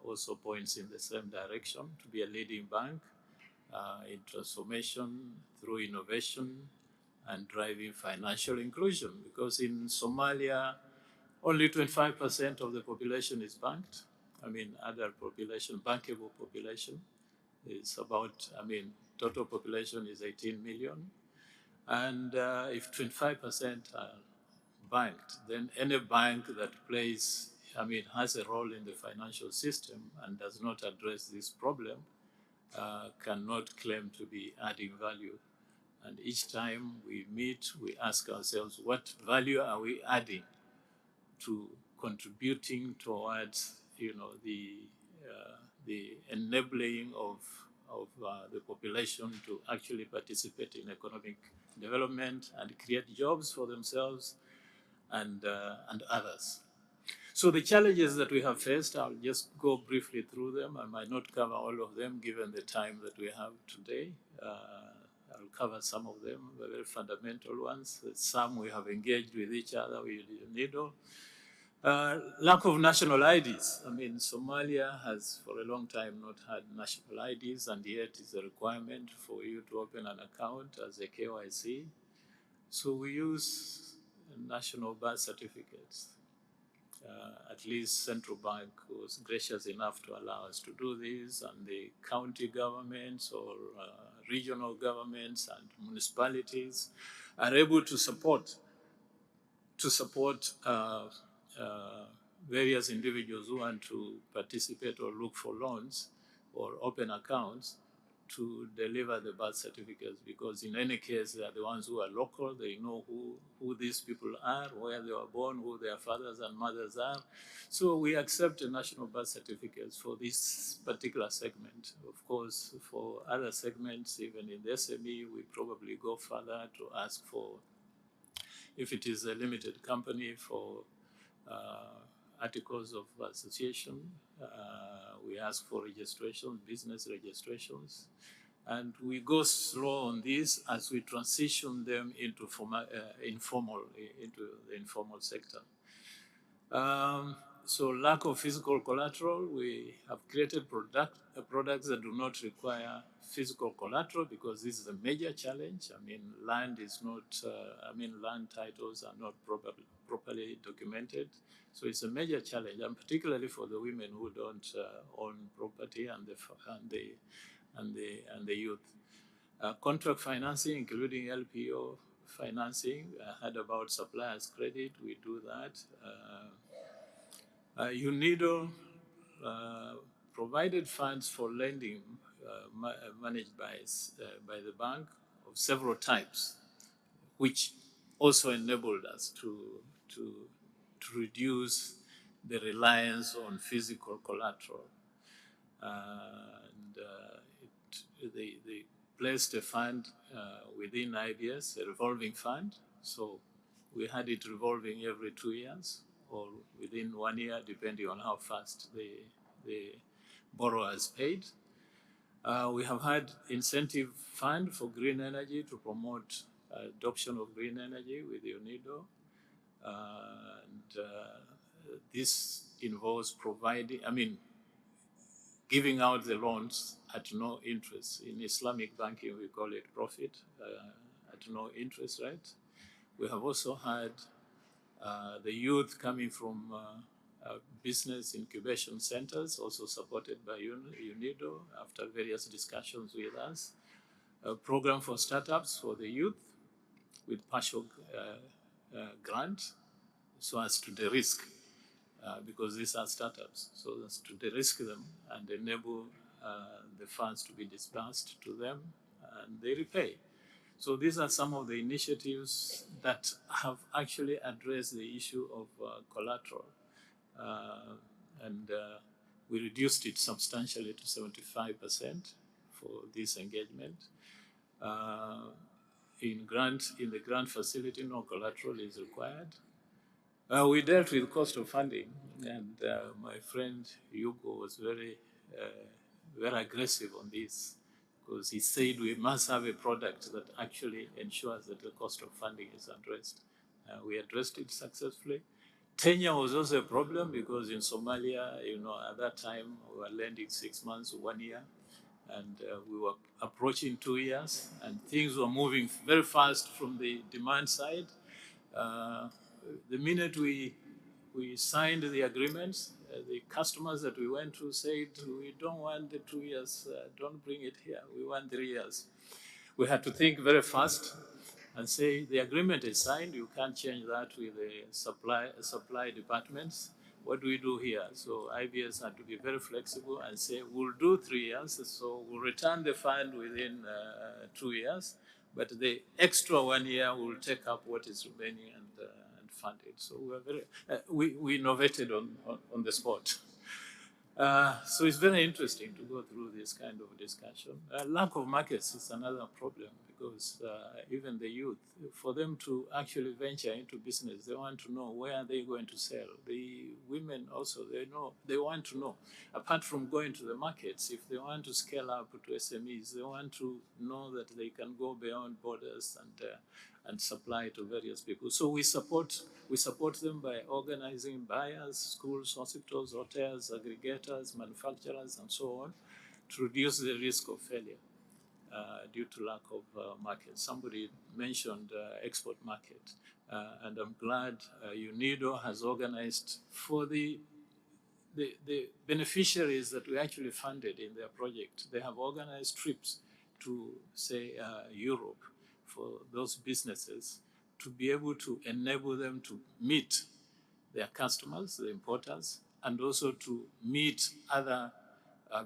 Speaker 8: also points in the same direction, to be a leading bank in transformation through innovation and driving financial inclusion. Because in Somalia, only 25% of the population is banked. Other population, bankable population, is about, total population is 18 million. And if 25% are banked, then any bank that has a role in the financial system and does not address this problem cannot claim to be adding value. And each time we meet, we ask ourselves, what value are we adding to contributing towards, the enabling of the population to actually participate in economic development and create jobs for themselves and others. So the challenges that we have faced, I'll just go briefly through them. I might not cover all of them given the time that we have today. I'll cover some of them, the very fundamental ones. Some we have engaged with each other, with UNIDO. Lack of national IDs. Somalia has for a long time not had national IDs, and yet it's a requirement for you to open an account as a KYC. So we use national birth certificates. At least Central Bank was gracious enough to allow us to do this, and the county governments or regional governments and municipalities are able to support various individuals who want to participate or look for loans or open accounts to deliver the birth certificates, because in any case, they are the ones who are local. They know who these people are, where they were born, who their fathers and mothers are. So we accept the national birth certificates for this particular segment. Of course, for other segments, even in the SME, we probably go further to ask for, if it is a limited company, for articles of association. We ask for registration, business registrations, and we go slow on this as we transition them into the informal sector. So lack of physical collateral. We have created products that do not require physical collateral, because this is a major challenge. Land is not, land titles are not properly documented. So it's a major challenge, and particularly for the women who don't own property and the youth. Contract financing, including LPO financing. I heard about suppliers credit. We do that. UNIDO provided funds for lending managed by the bank of several types, which also enabled us to reduce the reliance on physical collateral. They placed a fund within IBS, a revolving fund. So we had it revolving every 2 years or within 1 year, depending on how fast the borrowers paid. We have had incentive fund for green energy to promote adoption of green energy with UNIDO. This involves giving out the loans at no interest. In Islamic banking, we call it profit, at no interest rate. We have also had the youth coming from business incubation centers, also supported by UNIDO after various discussions with us. A program for startups for the youth with partial grant so as to de-risk, because these are startups, so as to de-risk them and enable the funds to be disbursed to them and they repay. So these are some of the initiatives that have actually addressed the issue of collateral. We reduced it substantially to 75% for this engagement. In the grant facility, no collateral is required. We dealt with cost of funding, and my friend Hugo was very aggressive on this, because he said we must have a product that actually ensures that the cost of funding is addressed. We addressed it successfully. Tenure was also a problem because in Somalia, at that time, we were lending 6 months, 1 year, and we were approaching 2 years, and things were moving very fast from the demand side. The minute we signed the agreements, the customers that we went to said, we don't want the 2 years, don't bring it here, we want 3 years. We had to think very fast and say, the agreement is signed, you can't change that with the supply departments. What do we do here? So IBS had to be very flexible and say, we'll do 3 years, so we'll return the fund within 2 years, but the extra 1 year will take up what is remaining and fund it. So we were we innovated on the spot. So it's very interesting to go through this kind of discussion. Lack of markets is another problem, because even the youth, for them to actually venture into business, they want to know where they're going to sell. The women also, they want to know. Apart from going to the markets, if they want to scale up to SMEs, they want to know that they can go beyond borders and supply to various people. So we support them by organizing buyers, schools, hospitals, hotels, aggregators, manufacturers, and so on, to reduce the risk of failure due to lack of market. Somebody mentioned export market, and I'm glad UNIDO has organized for the beneficiaries that we actually funded in their project. They have organized trips to, say, Europe for those businesses, to be able to enable them to meet their customers, the importers, and also to meet other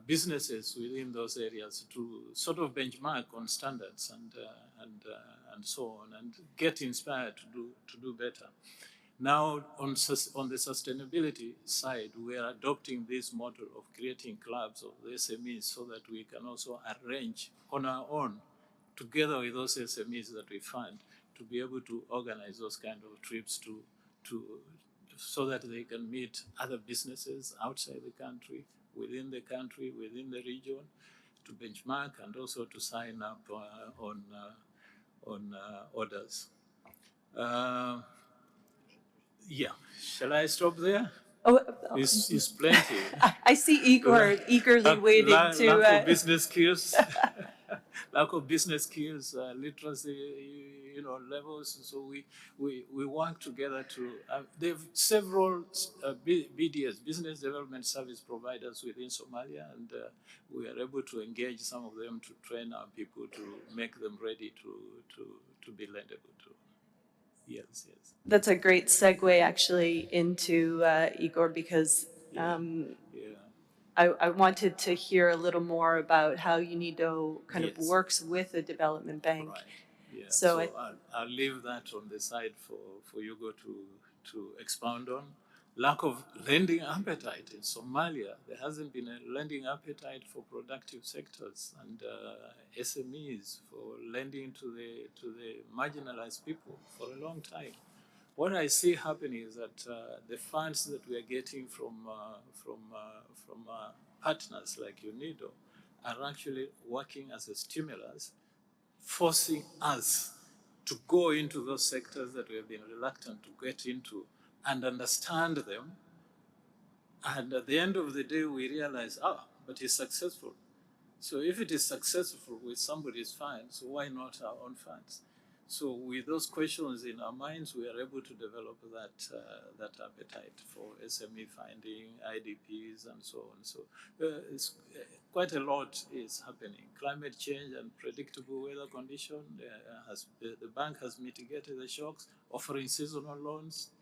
Speaker 8: businesses within those areas, to sort of benchmark on standards and so on, and get inspired to do better. Now, on the sustainability side, we are adopting this model of creating clubs of the SMEs so that we can also arrange on our own, together with those SMEs that we fund, to be able to organize those kind of trips so that they can meet other businesses outside the country, within the region, to benchmark and also to sign up on orders. Yeah, shall I stop there? It's plenty.
Speaker 1: I see Igor eagerly waiting to...
Speaker 8: Lack of business skills, lack of business skills, literacy, levels. So we work together to. There are several BDS, business development service providers within Somalia, and we are able to engage some of them to train our people to make them ready to be lendable to. Yes.
Speaker 1: That's a great segue, actually, into Igor, because I wanted to hear a little more about how UNIDO kind of
Speaker 8: Yes.
Speaker 1: works with a development bank.
Speaker 8: Right. Yeah.
Speaker 1: So
Speaker 8: So I'll leave that on the side for Hugo to expound on. Lack of lending appetite in Somalia. There hasn't been a lending appetite for productive sectors and SMEs for lending to the marginalized people for a long time. What I see happening is that the funds that we are getting from partners like UNIDO are actually working as a stimulus, forcing us to go into those sectors that we have been reluctant to get into and understand them. And at the end of the day, we realize, but it's successful. So if it is successful with somebody's funds, why not our own funds? So with those questions in our minds, we are able to develop that appetite for SME funding, IDPs, and so on. So quite a lot is happening. Climate change and predictable weather condition, the bank has mitigated the shocks, offering seasonal loans,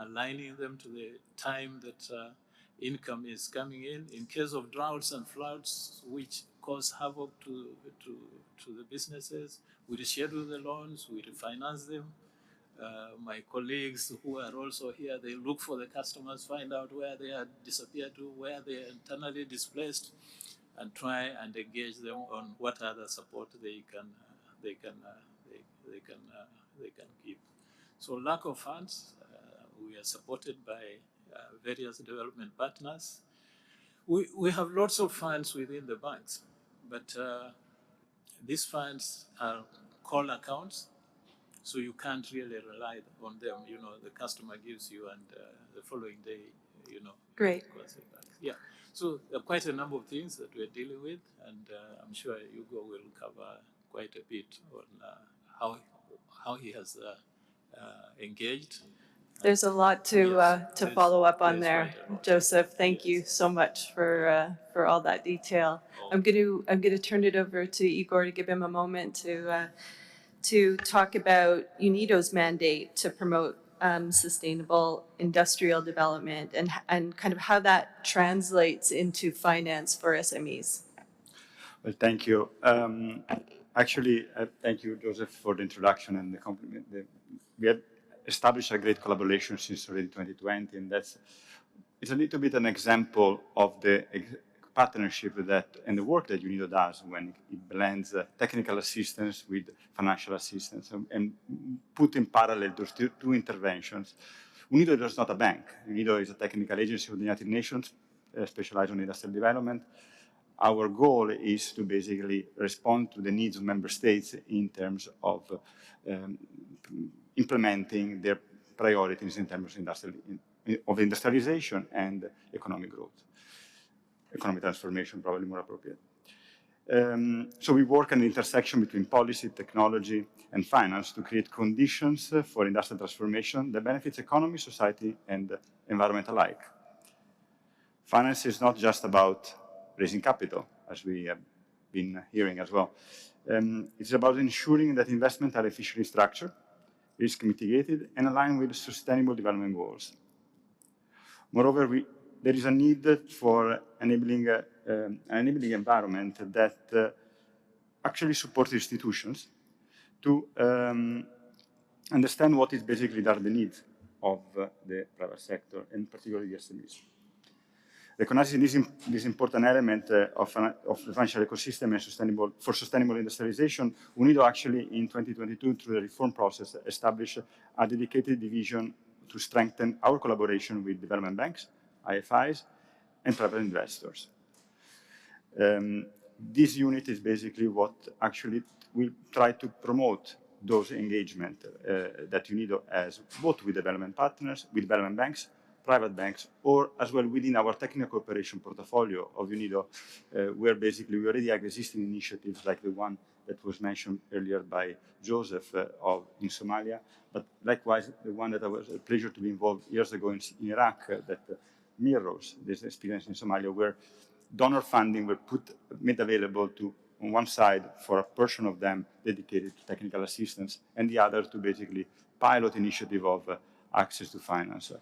Speaker 8: aligning them to the time that income is coming in. In case of droughts and floods, which cause havoc to the businesses, we reschedule the loans, we refinance them. My colleagues who are also here, they look for the customers, find out where they are disappeared to, where they are internally displaced, and try and engage them on what other support they can give. So lack of funds, we are supported by various development partners. We have lots of funds within the banks, but these funds are call accounts, so you can't really rely on them. You know, the customer gives you, and the following day, you know.
Speaker 1: Great.
Speaker 8: Yeah. So there are quite a number of things that we're dealing with, and I'm sure Hugo will cover quite a bit on how he has engaged.
Speaker 1: there's a lot to follow up on there, Joseph. Thank you so much for all that detail. I'm going to turn it over to Igor to give him a moment to talk about UNIDO's mandate to promote sustainable industrial development and kind of how that translates into finance for SMEs.
Speaker 9: Well, thank you. Actually, thank you, Joseph, for the introduction and the compliment. We have established a great collaboration since already 2020, and it's a little bit an example of the partnership and the work that UNIDO does when it blends technical assistance with financial assistance and put in parallel those two interventions. UNIDO is not a bank. UNIDO is a technical agency of the United Nations specialized on industrial development. Our goal is to basically respond to the needs of member states in terms of implementing their priorities in terms of industrialization and economic growth. Economic transformation, probably more appropriate. So we work at the intersection between policy, technology, and finance to create conditions for industrial transformation that benefits economy, society, and environment alike. Finance is not just about raising capital, as we have been hearing as well. It's about ensuring that investments are efficiently structured, risk mitigated, and aligned with sustainable development goals. Moreover, there is a need for enabling an enabling environment that actually supports institutions to understand what is basically are the needs of the private sector, and particularly the SMEs. Recognizing this important element of the financial ecosystem and for sustainable industrialization, UNIDO actually in 2022, through the reform process, established a dedicated division to strengthen our collaboration with development banks, IFIs, and private investors. This unit is basically what actually will try to promote those engagement that UNIDO has, both with development partners, with development banks, private banks, or as well within our technical cooperation portfolio of UNIDO, where basically we already have existing initiatives like the one that was mentioned earlier by Joseph in Somalia, but likewise the one that I was a pleasure to be involved years ago in Iraq that mirrors this experience in Somalia, where donor funding were made available to, on one side, for a portion of them dedicated to technical assistance, and the other to basically pilot initiative of access to finance.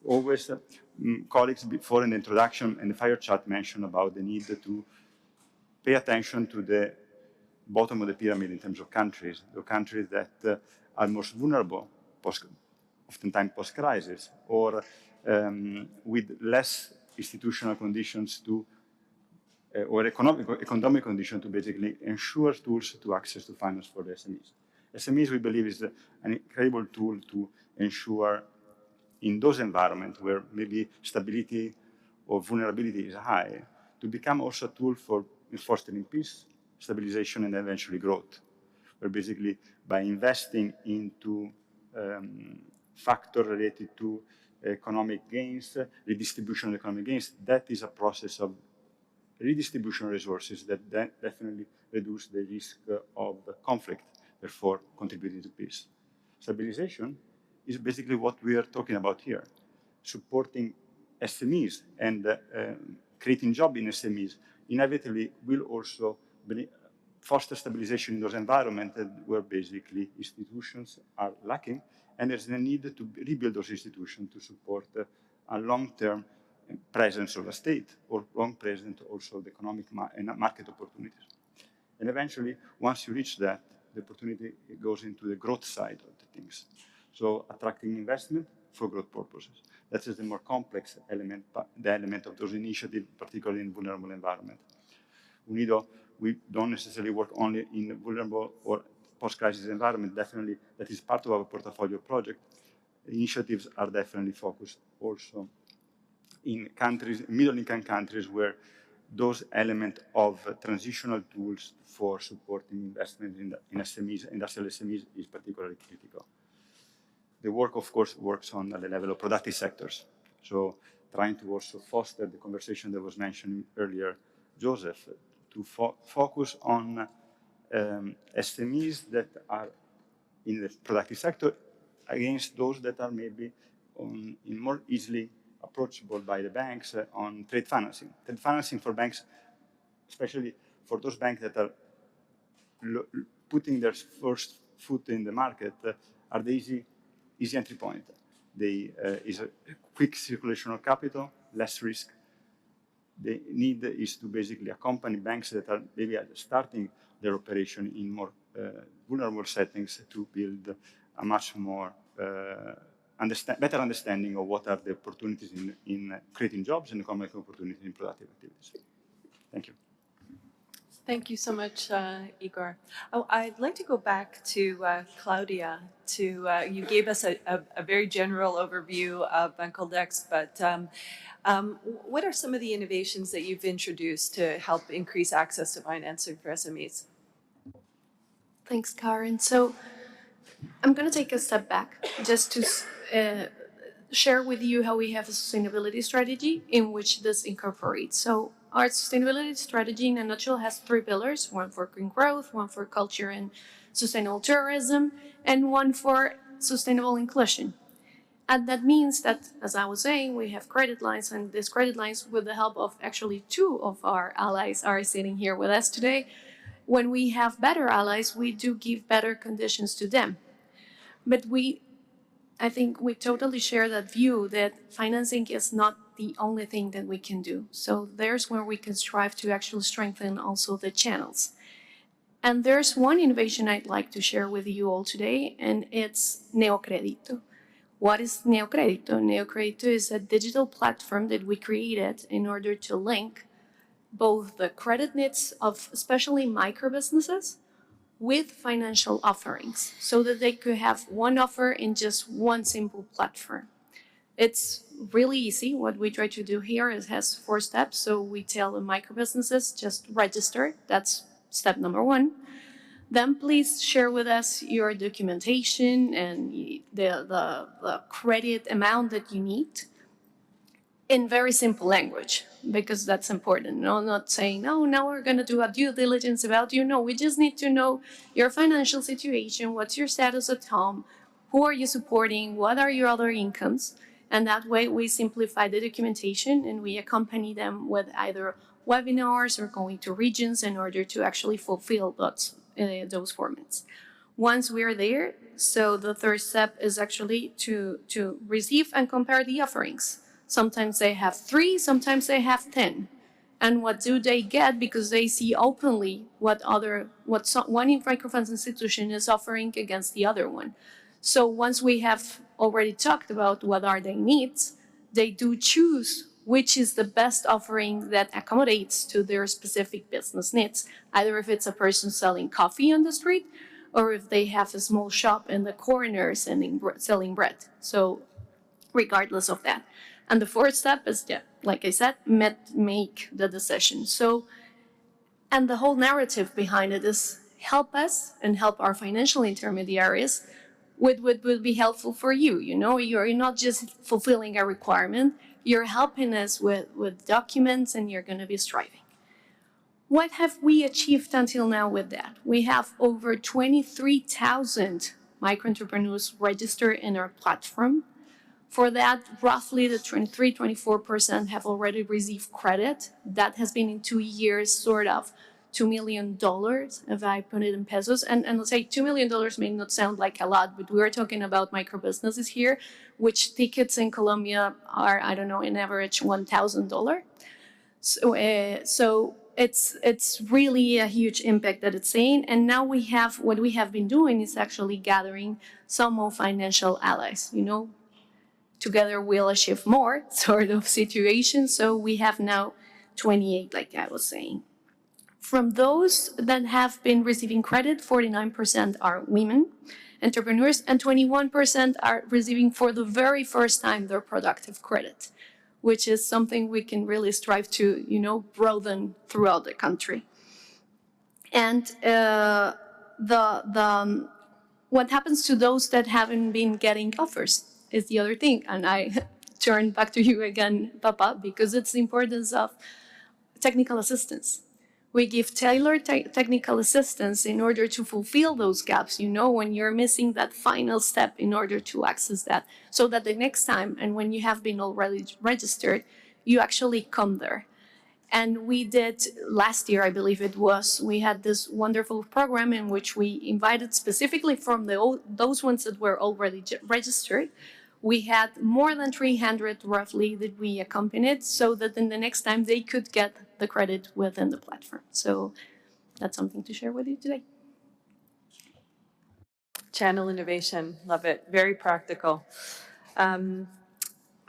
Speaker 9: always, colleagues before in the introduction and the fire chat mentioned about the need to pay attention to the bottom of the pyramid in terms of countries, the countries that are most vulnerable, oftentimes post-crisis, or with less institutional conditions to, or economic conditions to basically ensure tools to access to finance for the SMEs. SMEs, we believe, is an incredible tool to ensure in those environments where maybe stability or vulnerability is high, to become also a tool for fostering peace, stabilization, and eventually growth. Where basically by investing into factors related to economic gains, redistribution of economic gains, that is a process of redistribution of resources that definitely reduce the risk of conflict, therefore contributing to peace. Stabilization is basically what we are talking about here, supporting SMEs and creating jobs in SMEs inevitably will also foster stabilization in those environments where basically institutions are lacking, and there's the need to rebuild those institutions to support a long-term presence of a state or long presence also of the economic and market opportunities. And eventually, once you reach that, the opportunity goes into the growth side of the things. So attracting investment for growth purposes. That is the more complex element, the element of those initiatives, particularly in vulnerable environment. UNIDO, we don't necessarily work only in vulnerable or post-crisis environment. Definitely, that is part of our portfolio project. Initiatives are definitely focused also in countries, middle-income countries, where those elements of transitional tools for supporting investment in SMEs, industrial SMEs, is particularly critical. The work, of course, works on the level of productive sectors. So trying to also foster the conversation that was mentioned earlier, Joseph, to focus on SMEs that are in the productive sector against those that are maybe in more easily approachable by the banks on trade financing. Trade financing for banks, especially for those banks that are putting their first foot in the market, are the easy entry point. They is a quick circulation of capital, less risk. The need is to basically accompany banks that are maybe starting their operation in more vulnerable settings to build a much more better understanding of what are the opportunities in creating jobs and economic opportunities in productive activities. Thank you.
Speaker 1: Thank you so much, Igor. Oh, I'd like to go back to Claudia. You gave us a very general overview of Bancoldex, but what are some of the innovations that you've introduced to help increase access to financing for SMEs?
Speaker 7: Thanks, Karen. So I'm going to take a step back just to share with you how we have a sustainability strategy in which this incorporates. So our sustainability strategy in a nutshell has 3 pillars, one for green growth, one for culture and sustainable tourism, and one for sustainable inclusion. And that means that, as I was saying, we have credit lines, and these credit lines, with the help of actually 2 of our allies are sitting here with us today. When we have better allies, we do give better conditions to them. But I think we totally share that view that financing is not the only thing that we can do. So there's where we can strive to actually strengthen also the channels. And there's one innovation I'd like to share with you all today, and it's Neocredito. What is Neocredito? Neocredito is a digital platform that we created in order to link both the credit needs of especially micro businesses with financial offerings so that they could have one offer in just one simple platform. It's really easy. What we try to do here is has 4 steps. So we tell the micro businesses just register. That's step number 1. Then please share with us your documentation and the credit amount that you need in very simple language, because that's important. No, not saying, oh, now we're going to do a due diligence about you. No, we just need to know your financial situation, what's your status at home, who are you supporting, what are your other incomes. And that way we simplify the documentation and we accompany them with either webinars or going to regions in order to actually fulfill those formats. Once we're there, So the third step is actually to receive and compare the offerings. Sometimes they have 3, sometimes they have 10. And what do they get? Because they see openly what one microfinance institution is offering against the other one. So once we have already talked about what are their needs, they do choose which is the best offering that accommodates to their specific business needs, either if it's a person selling coffee on the street or if they have a small shop in the corner selling bread. So regardless of that. And the fourth step is, like I said, make the decision. So, and the whole narrative behind it is help us and help our financial intermediaries with what will be helpful for you. You know, you're not just fulfilling a requirement, you're helping us with documents and you're going to be striving. What have we achieved until now with that? We have over 23,000 micro entrepreneurs registered in our platform. For that, roughly the 23-24% have already received credit. That has been in 2 years, sort of $2 million, if I put it in pesos. And let's say $2 million may not sound like a lot, but we're talking about micro businesses here, which tickets in Colombia are, I don't know, in average $1,000. So it's really a huge impact that it's saying. And now what we have been doing is actually gathering some more financial allies, you know, together we'll achieve more sort of situation. So we have now 28, like I was saying. From those that have been receiving credit, 49% are women entrepreneurs and 21% are receiving for the very first time their productive credit, which is something we can really strive to, you know, broaden throughout the country. And what happens to those that haven't been getting offers is the other thing. And I turn back to you again, Papa, because it's the importance of technical assistance. We give tailored technical assistance in order to fulfill those gaps, you know, when you're missing that final step in order to access that, so that the next time, and when you have been already registered, you actually come there. And we did last year, I believe it was, we had this wonderful program in which we invited specifically from those ones that were already registered. We had more than 300 roughly that we accompanied, so that in the next time they could get the credit within the platform. So that's something to share with you today.
Speaker 1: Channel innovation, love it. Very practical.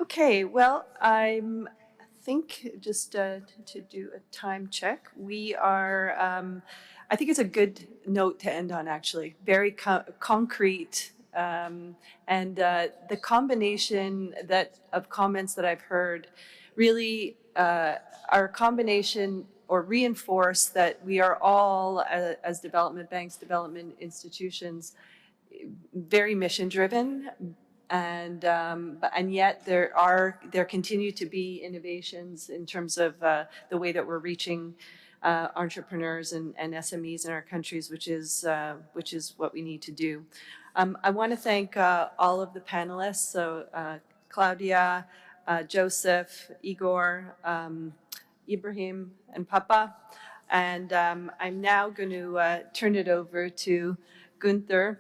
Speaker 1: Okay, well, I think just to do a time check, we are, I think it's a good note to end on, actually. Very concrete, and the combination of comments that I've heard really are a combination or reinforce that we are all, as development banks, development institutions, very mission driven, and yet there continue to be innovations in terms of the way that we're reaching entrepreneurs and SMEs in our countries, which is what we need to do. I want to thank all of the panelists, so Claudia, Joseph, Igor, Ibrahim, and Papa. And I'm now going to turn it over to Gunther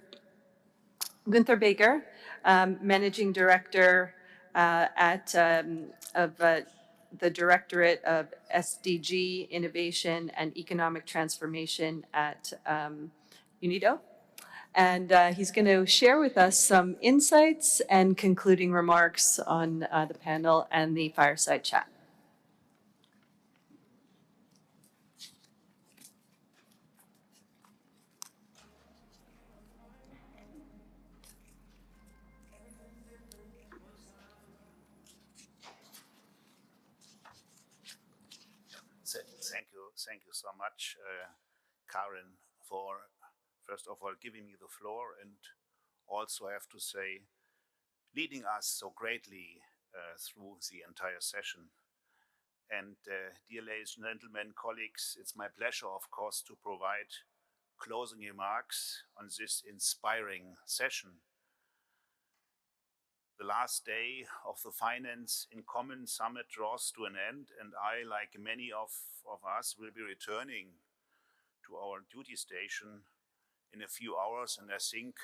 Speaker 1: Baker, Managing Director of the Directorate of SDG Innovation and Economic Transformation at UNIDO. And he's going to share with us some insights and concluding remarks on the panel and the fireside chat.
Speaker 10: Thank you so much, Karen, for first of all giving me the floor, and also I have to say leading us so greatly through the entire session. And dear ladies and gentlemen, colleagues, it's my pleasure, of course, to provide closing remarks on this inspiring session. The last day of the Finance in Common Summit draws to an end, and I, like many of us, will be returning to our duty station in a few hours, and I think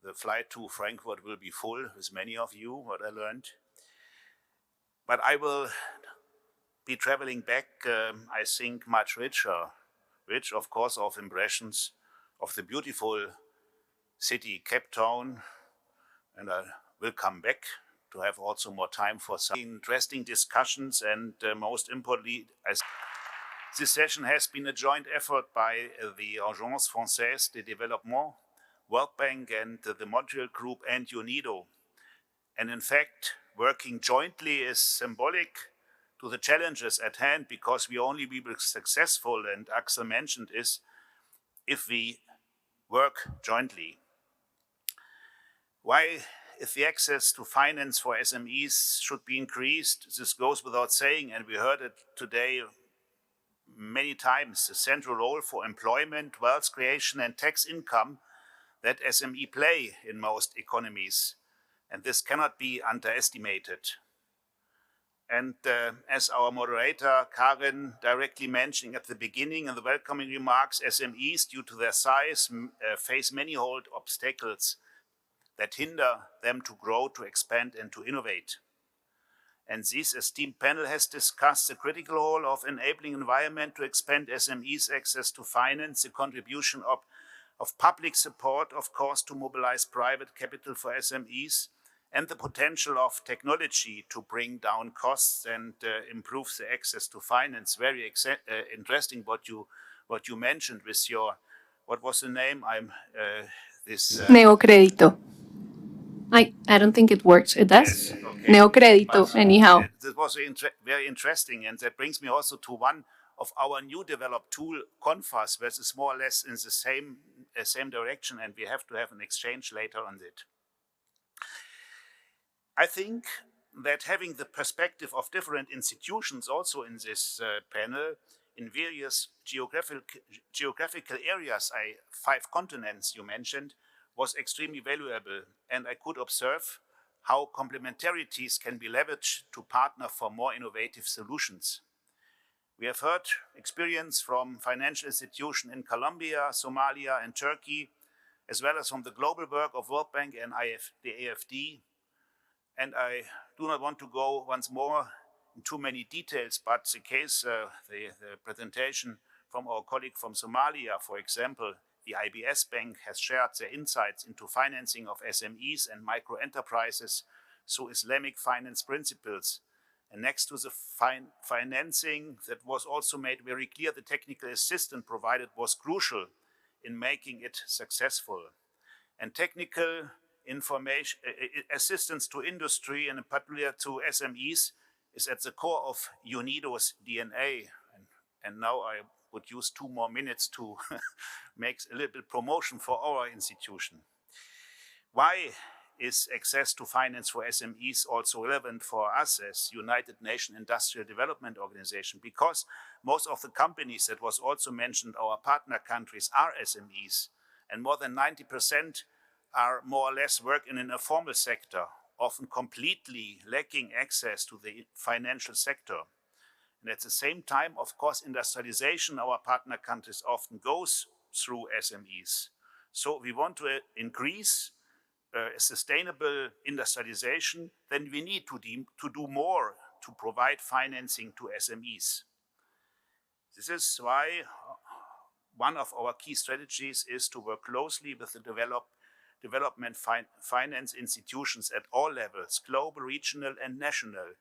Speaker 10: The flight to Frankfurt will be full with many of you, what I learned. But I will be traveling back, I think, much richer, rich, of course, of impressions of the beautiful city, Cape Town, and I will come back to have also more time for some interesting discussions, and most importantly, this session has been a joint effort by the Agence Française de Développement, World Bank, and the Montreal Group and UNIDO. And in fact, working jointly is symbolic to the challenges at hand, because we only will be successful, and Axel mentioned, is if we work jointly. Why, if the access to finance for SMEs should be increased, this goes without saying, and we heard it today many times, the central role for employment, wealth creation, and tax income that SME play in most economies. And this cannot be underestimated. And as our moderator, Karin, directly mentioned at the beginning in the welcoming remarks, SMEs, due to their size, face many obstacles that hinder them to grow, to expand, and to innovate. And this esteemed panel has discussed the critical role of enabling environment to expand SMEs' access to finance, the contribution of public support, of course, to mobilize private capital for SMEs, and the potential of technology to bring down costs and improve the access to finance. Very interesting what you mentioned with your, what was the name?
Speaker 7: Neocredito. I don't think it works. It does? Yes, okay. Neocredito, anyhow.
Speaker 10: That was very interesting, and that brings me also to one of our new developed tool, Confas, which is more or less in the same direction, and we have to have an exchange later on it. I think that having the perspective of different institutions also in this panel, in various geographical areas, 5 continents you mentioned, was extremely valuable, and I could observe how complementarities can be leveraged to partner for more innovative solutions. We have heard experience from financial institutions in Colombia, Somalia, and Turkey, as well as from the global work of World Bank and the AFD. And I do not want to go once more in too many details, but the case, the presentation from our colleague from Somalia, for example, the IBS Bank has shared their insights into financing of SMEs and micro enterprises through Islamic finance principles. And next to the financing, that was also made very clear, the technical assistance provided was crucial in making it successful. And technical information assistance to industry, and in particular to SMEs, is at the core of UNIDO's DNA. And now I would use 2 more minutes to make a little bit promotion for our institution. Why is access to finance for SMEs also relevant for us as United Nations Industrial Development Organization? Because most of the companies that was also mentioned, our partner countries, are SMEs, and more than 90% are more or less work in an informal sector, often completely lacking access to the financial sector. And at the same time, of course, industrialization, our partner countries often goes through SMEs. So we want to increase sustainable industrialization, then we need to do more to provide financing to SMEs. This is why one of our key strategies is to work closely with the development finance institutions at all levels, global, regional, and national,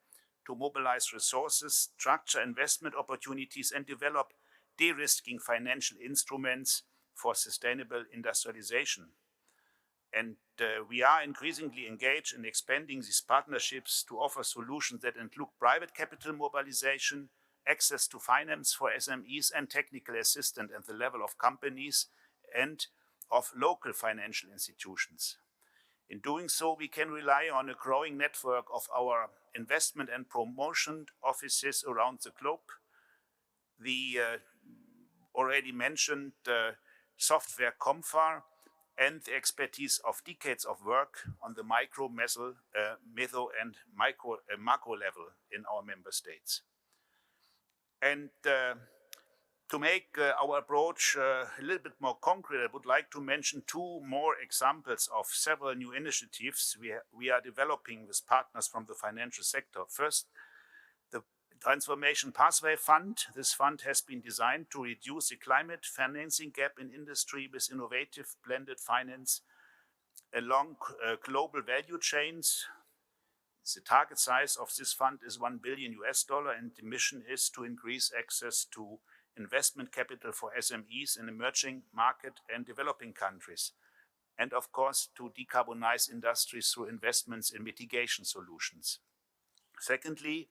Speaker 10: to mobilize resources, structure investment opportunities, and develop de-risking financial instruments for sustainable industrialization. And we are increasingly engaged in expanding these partnerships to offer solutions that include private capital mobilization, access to finance for SMEs, and technical assistance at the level of companies and of local financial institutions. In doing so, we can rely on a growing network of our investment and promotion offices around the globe. The already mentioned software Comfar, and the expertise of decades of work on the micro, meso, and macro level in our member states. And To make our approach a little bit more concrete, I would like to mention two more examples of several new initiatives we are developing with partners from the financial sector. First, the Transformation Pathway Fund. This fund has been designed to reduce the climate financing gap in industry with innovative blended finance along global value chains. The target size of this fund is $1 billion, and the mission is to increase access to investment capital for SMEs in emerging market and developing countries, and of course to decarbonize industries through investments in mitigation solutions. Secondly,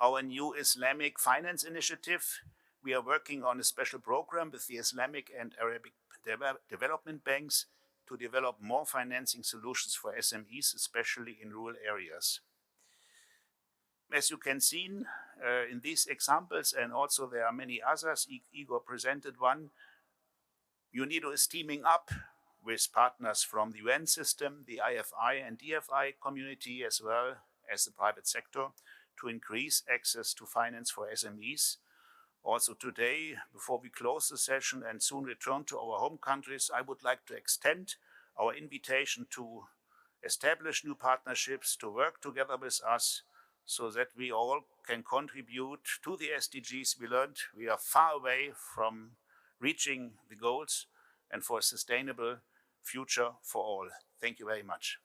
Speaker 10: our new Islamic finance initiative. We are working on a special program with the Islamic and Arabic development banks to develop more financing solutions for SMEs, especially in rural areas. As you can see in these examples, and also there are many others, Igor presented one, UNIDO is teaming up with partners from the UN system, the IFI and DFI community, as well as the private sector, to increase access to finance for SMEs. Also today, before we close the session and soon return to our home countries, I would like to extend our invitation to establish new partnerships, to work together with us, so that we all can contribute to the SDGs. We learned we are far away from reaching the goals and for a sustainable future for all. Thank you very much.